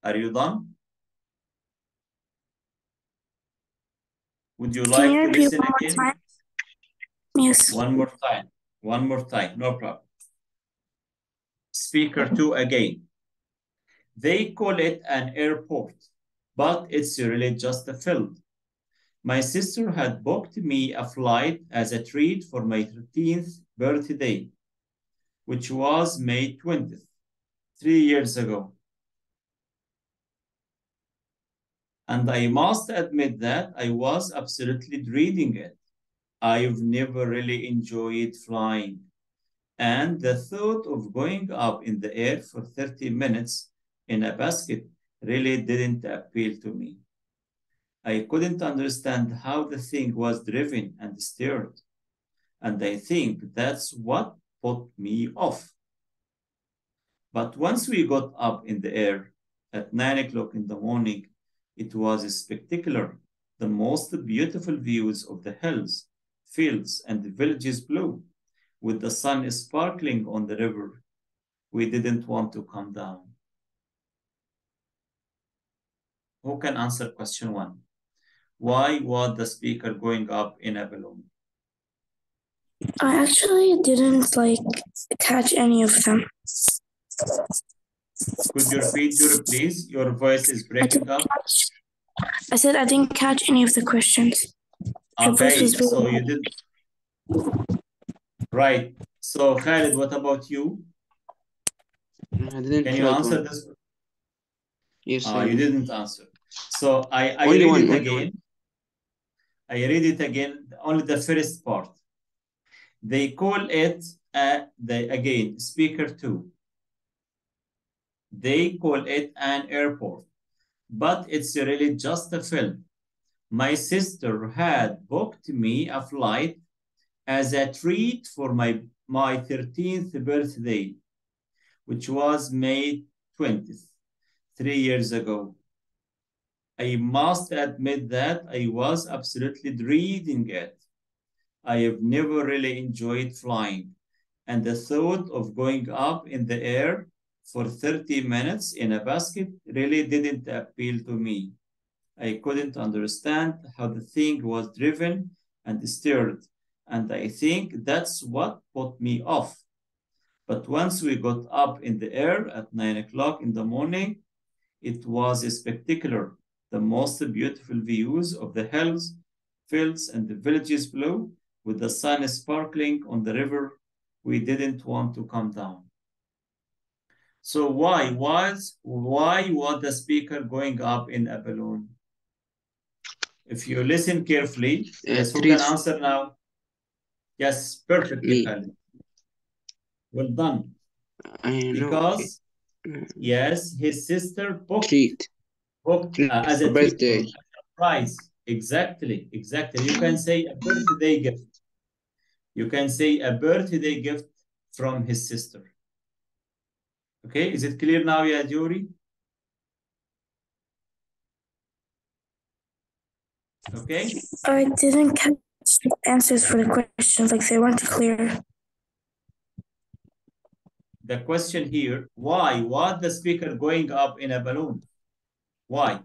Are you done? Would you
Can
like
you
to
repeat
listen
one more
again?
time? Yes.
One more time. One more time. No problem. Speaker 2 again. They call it an airport, but it's really just a field. My sister had booked me a flight as a treat for my 13th birthday, which was May 20th, 3 years ago. And I must admit that I was absolutely dreading it. I've never really enjoyed flying. And the thought of going up in the air for 30 minutes in a basket really didn't appeal to me. I couldn't understand how the thing was driven and steered, and I think that's what put me off. But once we got up in the air at 9 o'clock in the morning, it was spectacular. The most beautiful views of the hills, fields, and the villages below, with the sun sparkling on the river. We didn't want to come down. Who can answer question 1? Why was the speaker going up in a balloon?
I actually didn't catch any of them.
Could you repeat, Jure, please? Your voice is breaking up.
I said I didn't catch any of the questions. Your voice
Okay,
was really
so you did. Right. So Khalid, what about you?
I didn't
Can you
write
answer
one.
this?
Yes, I
You
did.
didn't answer. So I
Only
read
one,
it
only
again.
one.
I read it again, only the first part. They call it, again, speaker 2. They call it an airport, but it's really just a film. My sister had booked me a flight as a treat for my 13th birthday, which was May 20th, 3 years ago. I must admit that I was absolutely dreading it. I have never really enjoyed flying, and the thought of going up in the air for 30 minutes in a basket really didn't appeal to me. I couldn't understand how the thing was driven and steered, and I think that's what put me off. But once we got up in the air at 9 o'clock in the morning, it was spectacular. The most beautiful views of the hills, fields, and the villages below, with the sun sparkling on the river. We didn't want to come down. So why was the speaker going up in a balloon? If you listen carefully, yes, who can
Treat
answer now? Yes, perfectly,
me.
Khalid. Well done.
I know.
Because, yes, his sister booked
Treat
as a
for
treat,
birthday.
a surprise. Exactly. You can say a birthday gift. You can say a birthday gift from his sister. Okay, is it clear now, ya Juri? Okay.
I didn't catch the answers for the questions, they weren't clear.
The question here, why was the speaker going up in a balloon? Why?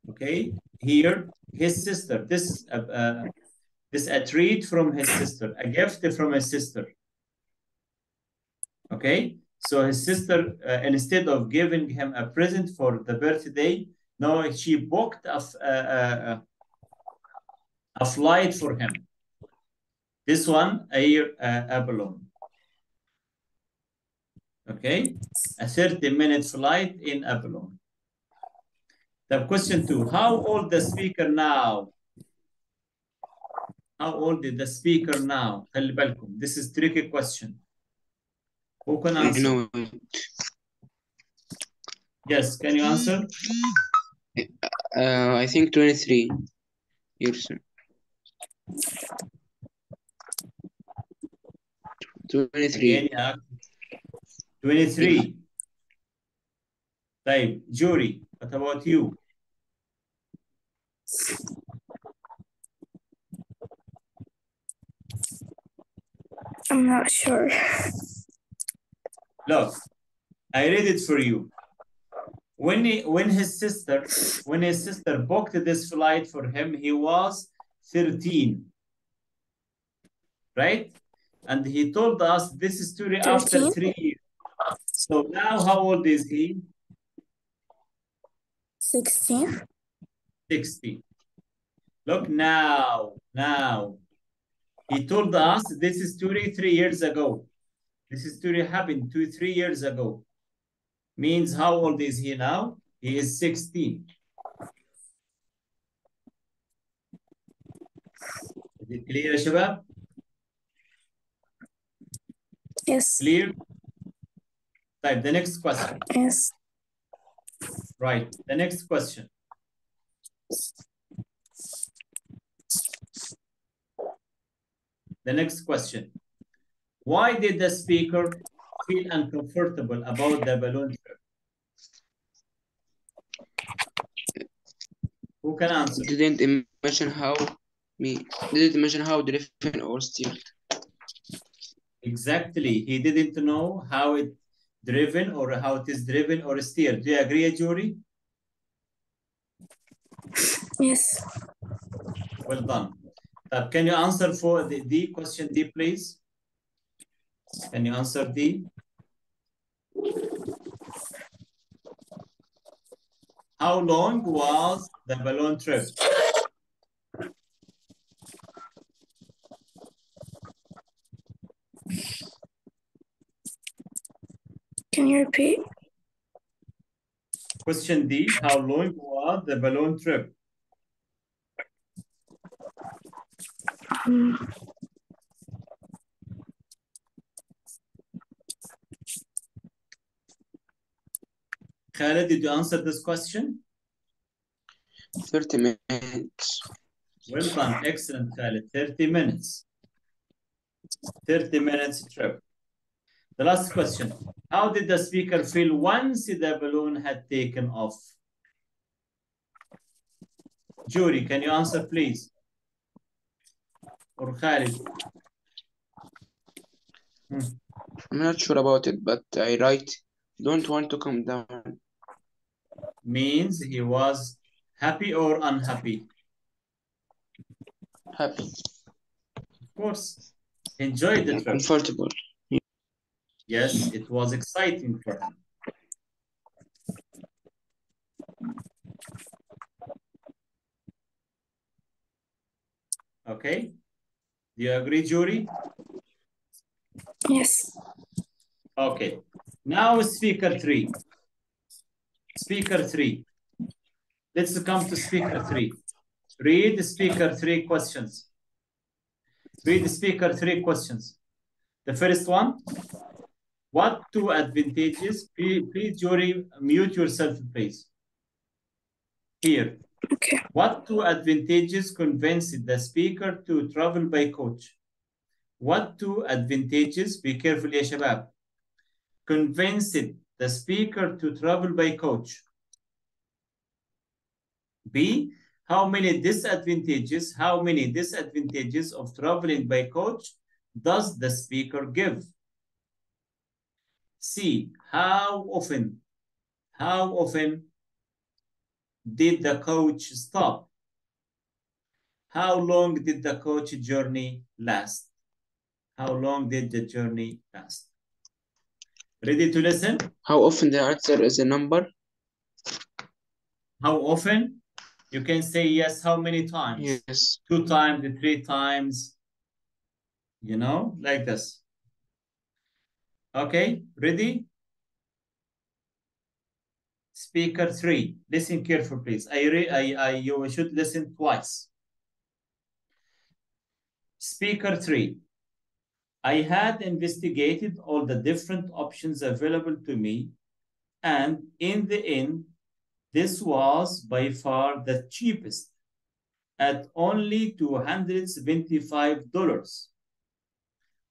Okay, here, his sister, this a treat from his sister, a gift from his sister. Okay, so his sister, instead of giving him a present for the birthday, no, she booked a flight for him. This one, a balloon. Okay, a 30-minute flight in a balloon. The question 2, how old the speaker now? How old is the speaker now? خلي بالكم. This is tricky question. Who can
I
answer?
know it.
Yes, can you answer?
I think 23 years. 23.
Again, yeah. 23. طيب, Jury, what about you?
I'm not sure.
Look, I read it for you. When his sister booked this flight for him, he was 13. Right? And he told us this story
13?
after 3 years. So now how old is he?
16?
60. Look now. He told us this story 3 years ago. This story happened 3 years ago. Means how old is he now? He is 16. Is it clear, Shabab?
Yes.
Clear? Type the next question.
Yes.
Right. The next question. The next question. Why did the speaker feel uncomfortable about the balloon trip? Who can answer?
Didn't mention how driven or steered.
Exactly. He didn't know how it driven or how it is driven or steered. Do you agree, Jury?
Yes.
Well done. Can you answer for the question D, please? Can you answer D? How long was the balloon trip?
Can you repeat?
Question D, how long was the balloon trip? Khaled, did you answer this question?
30 minutes.
Well done. Excellent, Khaled. 30 minutes. 30 minutes trip. The last question. How did the speaker feel once the balloon had taken off? Jury, can you answer, please? Or Khalid?
I'm not sure about it, but I write, don't want to come down.
Means he was happy or unhappy?
Happy.
Of course. Enjoyed the trip.
Comfortable.
Yes, it was exciting for him. Okay. Do you agree, Jury?
Yes.
Okay. Now speaker 3. Speaker 3. Let's come to speaker 3. Read speaker 3 questions. Read speaker 3 questions. The first one. What two advantages? Please, Jury, mute yourself, please. Here.
Okay.
What two advantages convinced the speaker to travel by coach? What two advantages? Be careful, ya shabab. Convinced the speaker to travel by coach. B. How many disadvantages of traveling by coach does the speaker give? C. How often did the coach stop? How long did the coach journey last? How long did the journey last? Ready to listen?
How often the answer is a number?
How often? You can say yes, how many times?
Yes.
2 times, 3 times. You know, like this. Okay, ready? Speaker 3, listen carefully, please. You should listen twice. Speaker 3, I had investigated all the different options available to me, and in the end, this was by far the cheapest, at only $275.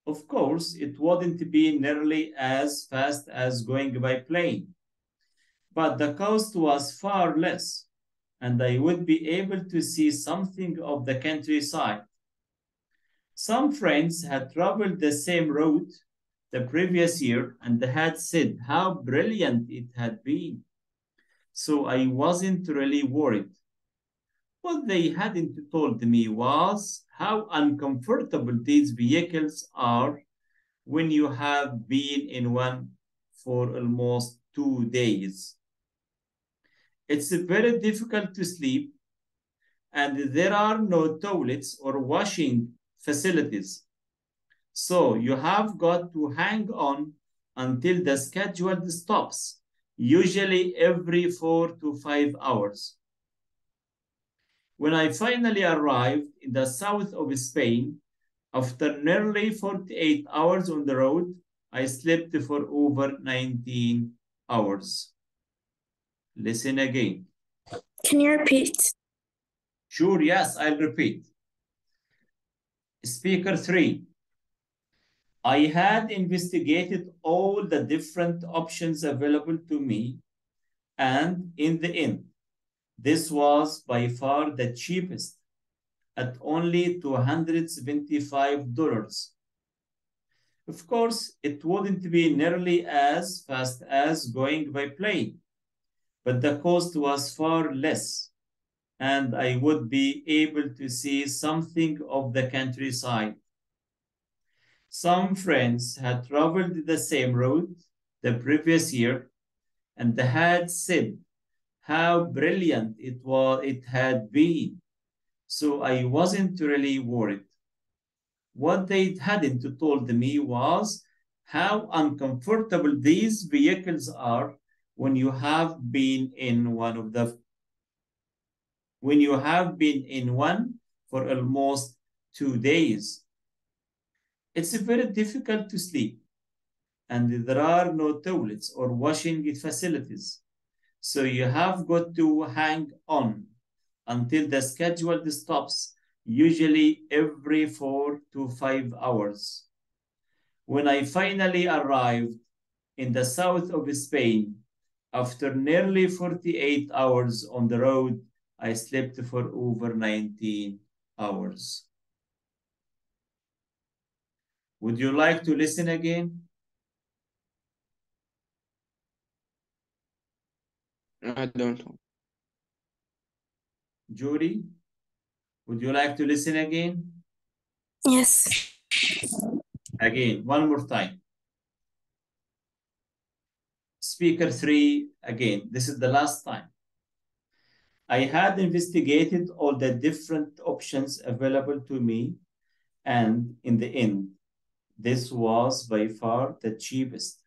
Of course, it wouldn't be nearly as fast as going by plane, but the cost was far less, and I would be able to see something of the countryside. Some friends had traveled the same route the previous year and had said how brilliant it had been, so I wasn't really worried. What they hadn't told me was how uncomfortable these vehicles are when you have been in one for almost 2 days. It's very difficult to sleep, and there are no toilets or washing facilities. So you have got to hang on until the schedule stops, usually every 4 to 5 hours. When I finally arrived in the south of Spain, after nearly 48 hours on the road, I slept for over 19 hours. Listen again.
Can you repeat?
Sure, yes, I'll repeat. Speaker 3. I had investigated all the different options available to me, and in the end, this was by far the cheapest, at only $275. Of course, it wouldn't be nearly as fast as going by plane, but the cost was far less, and I would be able to see something of the countryside. Some friends had traveled the same route the previous year and had said how brilliant it had been, so I wasn't really worried. What they hadn't told me was how uncomfortable these vehicles are when you have been in one for almost 2 days. It's very difficult to sleep, and there are no toilets or washing facilities. So you have got to hang on until the schedule stops, usually every 4 to 5 hours. When I finally arrived in the south of Spain, after nearly 48 hours on the road, I slept for over 19 hours. Would you like to listen again?
I don't know.
Judy, would you like to listen again?
Yes.
Again, one more time. Speaker 3, again, this is the last time. I had investigated all the different options available to me, and in the end, this was by far the cheapest,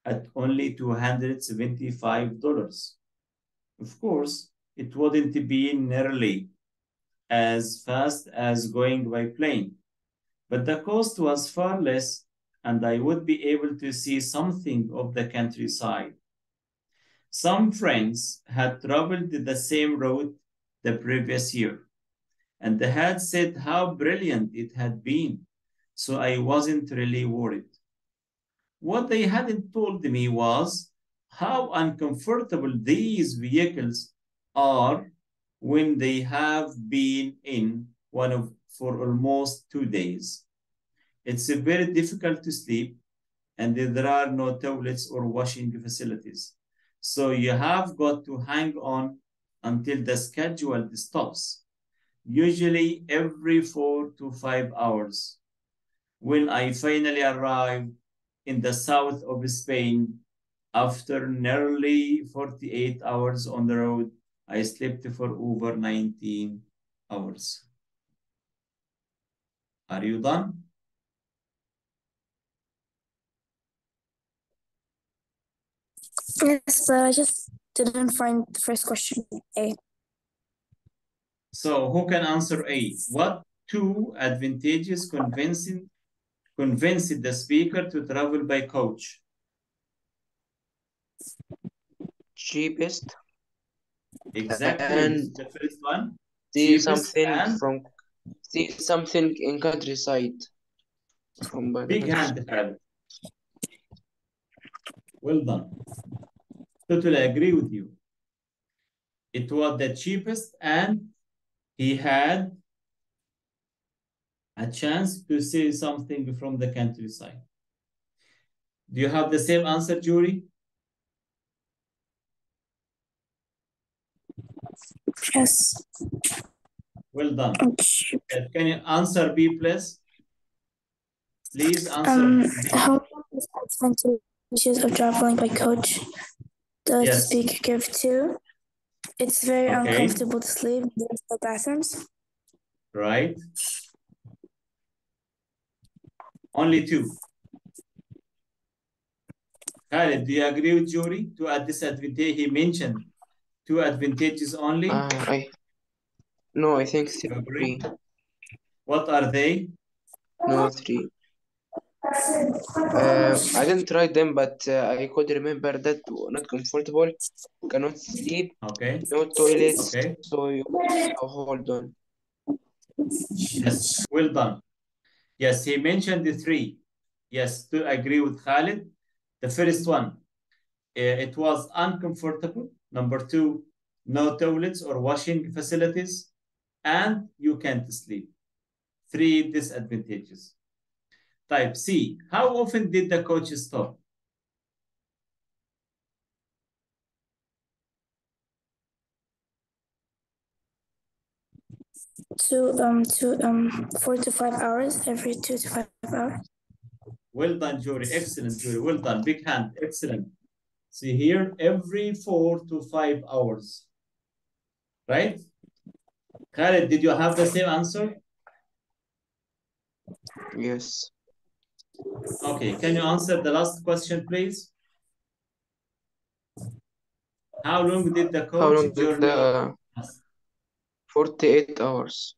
at only $275. Of course, it wouldn't be nearly as fast as going by plane, but the cost was far less, and I would be able to see something of the countryside. Some friends had traveled the same route the previous year, and they had said how brilliant it had been, so I wasn't really worried. What they hadn't told me was how uncomfortable these vehicles are when they have been in for almost 2 days. It's very difficult to sleep, and there are no toilets or washing facilities. So you have got to hang on until the schedule stops, usually every 4 to 5 hours. When I finally arrived in the south of Spain, after nearly 48 hours on the road, I slept for over 19 hours. Are you done?
Yes, but I just didn't find the first question, A.
So who can answer A? What two advantages convinced the speaker to travel by coach?
Cheapest
Exactly. This is
and
the first one.
see
Cheapest
something
and
from see something in countryside from by the
big
countryside.
hand, Khaled. Well done. Totally agree with you. It was the cheapest and he had a chance to see something from the countryside. Do you have the same answer, Julie?
Yes.
Well done.
Okay.
Can you answer B, please? Please answer B.
How many advantages of traveling by coach does the
Yes.
speaker give to? It's very
Okay.
uncomfortable to sleep. There's no bathrooms.
Right. Only two. Khaled, do you agree with Julie? Two at disadvantage. He mentioned two advantages only.
I think
You agree?
3.
What are they?
No, 3. I didn't try them, but I could remember that not comfortable, cannot sleep,
Okay.
no toilets,
Okay.
so you hold on.
Yes. Well done. Yes, he mentioned the three. Yes, to agree with Khalid. The first one, it was uncomfortable. Number two, no toilets or washing facilities, and you can't sleep. Three disadvantages. Type C, how often did the coach stop?
To 4 to 5 hours every 2 to 5 hours.
Well done, Jory. Excellent, Jory. Well done. Big hand. Excellent. See here, every 4 to 5 hours. Right? Khalid, did you have the same answer?
Yes.
Okay, can you answer the last question, please? How long did the
How
coach
long did
journey
the
last?
48 hours?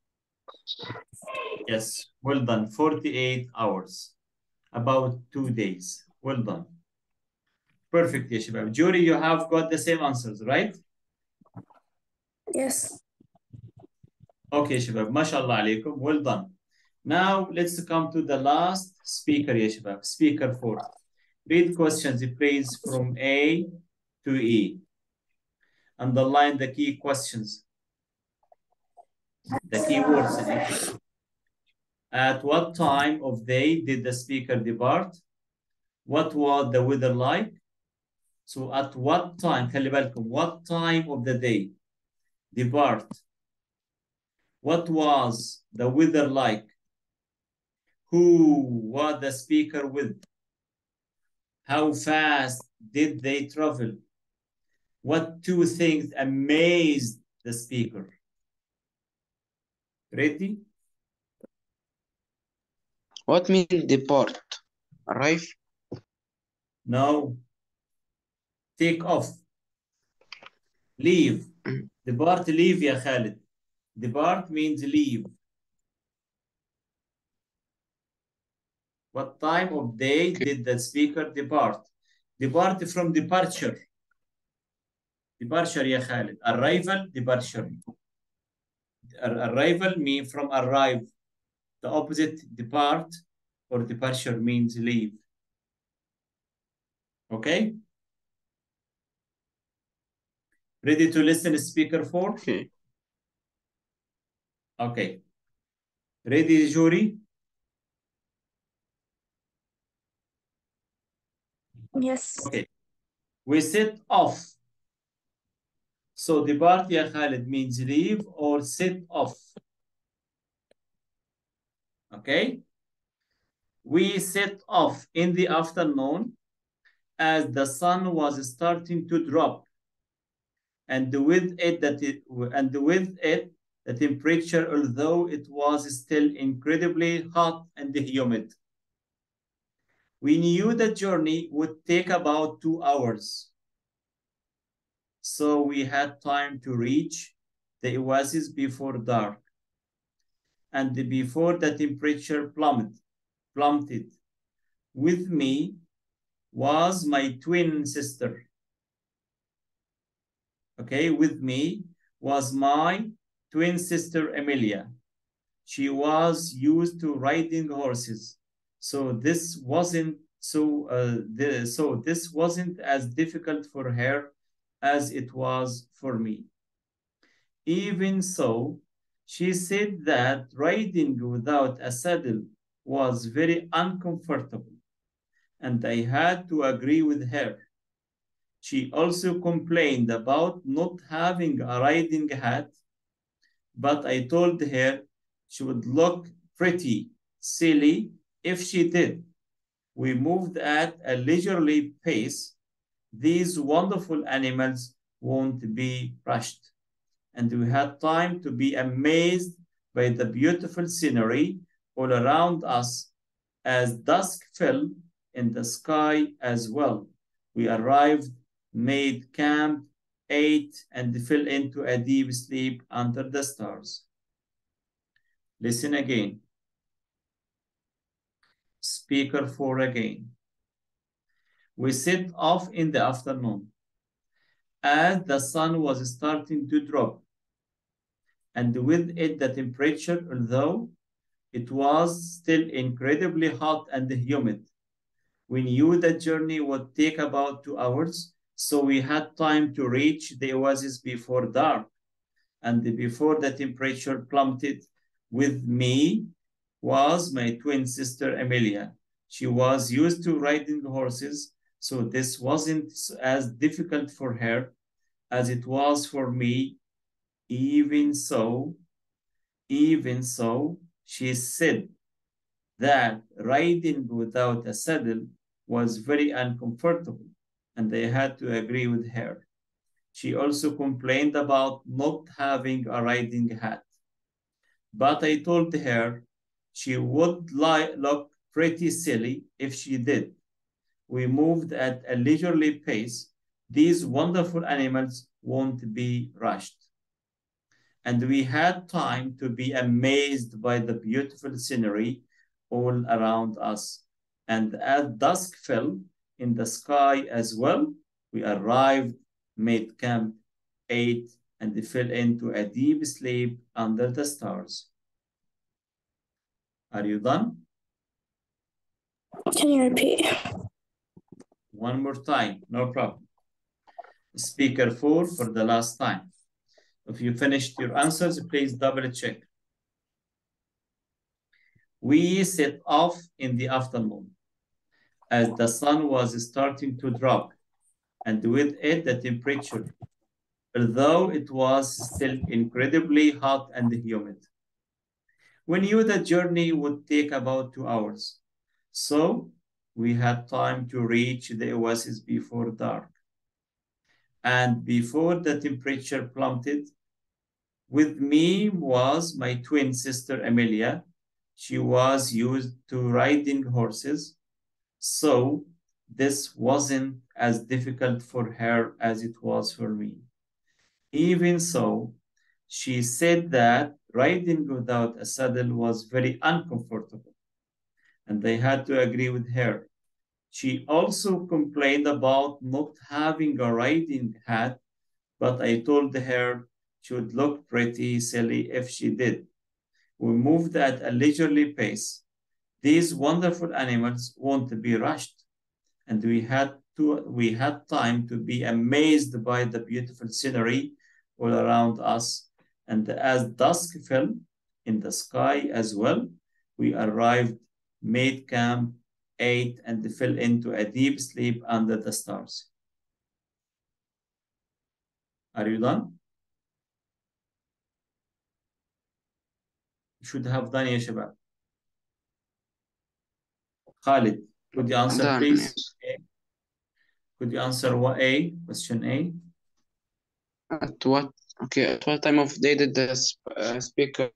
Yes, well done. 48 hours. About 2 days. Well done. Perfect, ya shabab. Jury, you have got the same answers, right?
Yes.
Okay, shabab. MashaAllah alaikum. Well done. Now, let's come to the last speaker, ya shabab. Speaker 4. Read questions, please, from A to E. Underline the key questions. The key words in English. At what time of day did the speaker depart? What was the weather like? So at what time, خلي بالكم, what time of the day depart? What was the weather like? Who was the speaker with? How fast did they travel? What two things amazed the speaker? Ready?
What means depart? Arrive?
No. Take off. Leave. Depart, leave, ya Khalid. Depart means leave. What time of day did the speaker depart? Depart from departure. Departure, ya Khalid. Arrival, departure. Arrival means from arrive. The opposite, depart or departure means leave. Okay? Ready to listen, speaker 4?
Okay.
Okay. Ready, jury?
Yes.
Okay. We set off. So depart, ya Khalid, means leave or set off. Okay? We set off in the afternoon as the sun was starting to drop, and with it the temperature, although it was still incredibly hot and humid. We knew the journey would take about 2 hours. so we had time to reach the oasis before dark. And before the temperature plummeted. With me was my twin sister. Okay, with me was my twin sister Emilia. She was used to riding horses, so this wasn't this wasn't as difficult for her as it was for me. Even so, she said that riding without a saddle was very uncomfortable, and I had to agree with her. She also complained about not having a riding hat, but I told her she would look pretty silly if she did. We moved at a leisurely pace. These wonderful animals won't be rushed, and we had time to be amazed by the beautiful scenery all around us as dusk fell in the sky as well. We arrived, made camp, ate, and fell into a deep sleep under the stars. Listen again. Speaker 4 again. We set off in the afternoon as the sun was starting to drop, and with it the temperature, although it was still incredibly hot and humid. We knew the journey would take about 2 hours, so we had time to reach the oasis before dark. And before the temperature plummeted, with me was my twin sister Emilia. She was used to riding horses, so this wasn't as difficult for her as it was for me. Even so, she said that riding without a saddle was very uncomfortable, and I had to agree with her. She also complained about not having a riding hat, but I told her she would look pretty silly if she did. We moved at a leisurely pace. These wonderful animals won't be rushed. And we had time to be amazed by the beautiful scenery all around us. And as dusk fell in the sky as well, we arrived, made camp, ate, and fell into a deep sleep under the stars. Are you done?
Can you repeat?
One more time, no problem. Speaker 4 for the last time. If you finished your answers, please double check. We set off in the afternoon as the sun was starting to drop, and with it the temperature, although it was still incredibly hot and humid. We knew the journey would take about 2 hours, so we had time to reach the oasis before dark. And before the temperature plummeted, with me was my twin sister Emilia. She was used to riding horses, so this wasn't as difficult for her as it was for me. Even so, she said that riding without a saddle was very uncomfortable, and I had to agree with her. She also complained about not having a riding hat, but I told her she would look pretty silly if she did. We moved at a leisurely pace. These wonderful animals won't be rushed, and we had time to be amazed by the beautiful scenery all around us. And as dusk fell in the sky as well, we arrived, made camp, ate, and fell into a deep sleep under the stars. Are you done? You should have done, ya shabab. Khalid, could you answer,
Done,
please?
yes.
Could you answer what A? Question A.
At what time of day did the speaker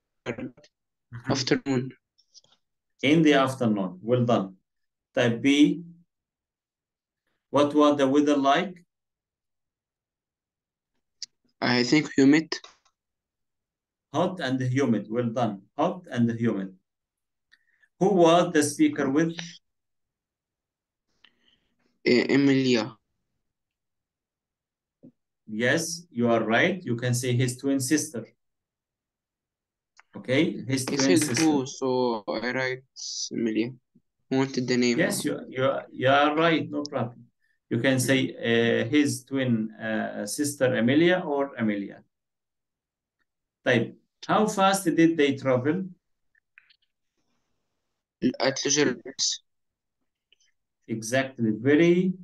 afternoon?
In the afternoon. Well done. Type B. What was the weather like?
I think humid.
Hot and humid. Well done. Hot and humid. Who was the speaker with?
Emilia.
Yes, you are right. You can say his twin sister. Okay, his
You
twin
said
sister.
who, so I write Emilia. Who wanted the name?
Yes, you are right. No problem. You can say his twin sister Amelia or Amelia. طيب, how fast did they travel?
At leisure.
Exactly. Very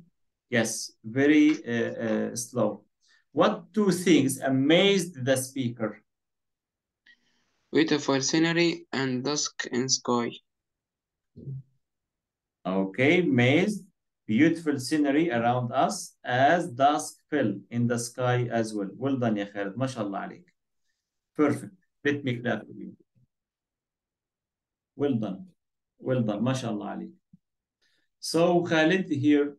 slow. What two things amazed the speaker?
Beautiful scenery and dusk in sky.
Okay, amazed. Beautiful scenery around us as dusk fell in the sky as well. Well done, يا خالد. ما شاء الله عليك. Perfect. Let me clap for you. Well done. Well done. ما شاء الله عليك. So, Khalid, here,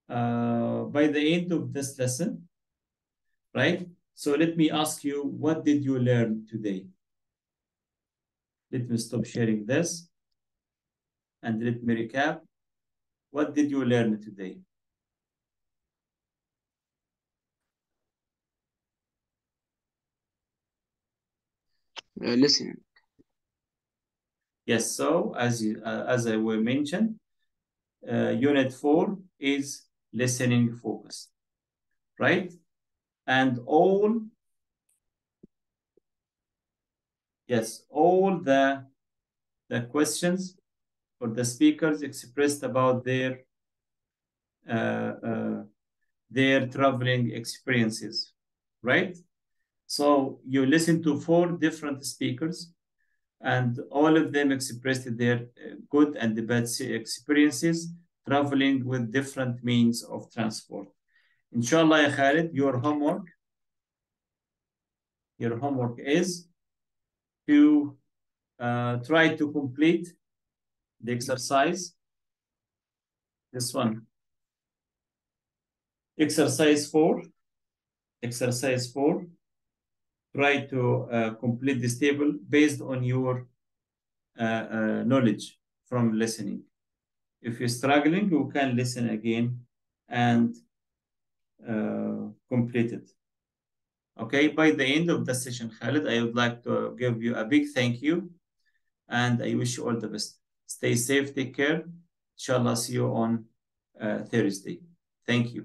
by the end of this lesson, right? So let me ask you, what did you learn today? Let me stop sharing this and let me recap. What did you learn today?
Listen.
Yes, so as I will mention, Unit 4 is listening focus, right? And all the questions or the speakers expressed about uh, uh, their traveling experiences, right? So you listen to 4 different speakers, and all of them expressed their good and bad experiences traveling with different means of transport. Inshallah, ya Khalid, your homework is to try to complete the exercise. This one, exercise 4. Exercise 4. Try to complete this table based on your knowledge from listening. If you're struggling, you can listen again and complete it. Okay, by the end of the session, Khalid, I would like to give you a big thank you and I wish you all the best. Stay safe, take care. Inshallah, see you on Thursday. Thank you.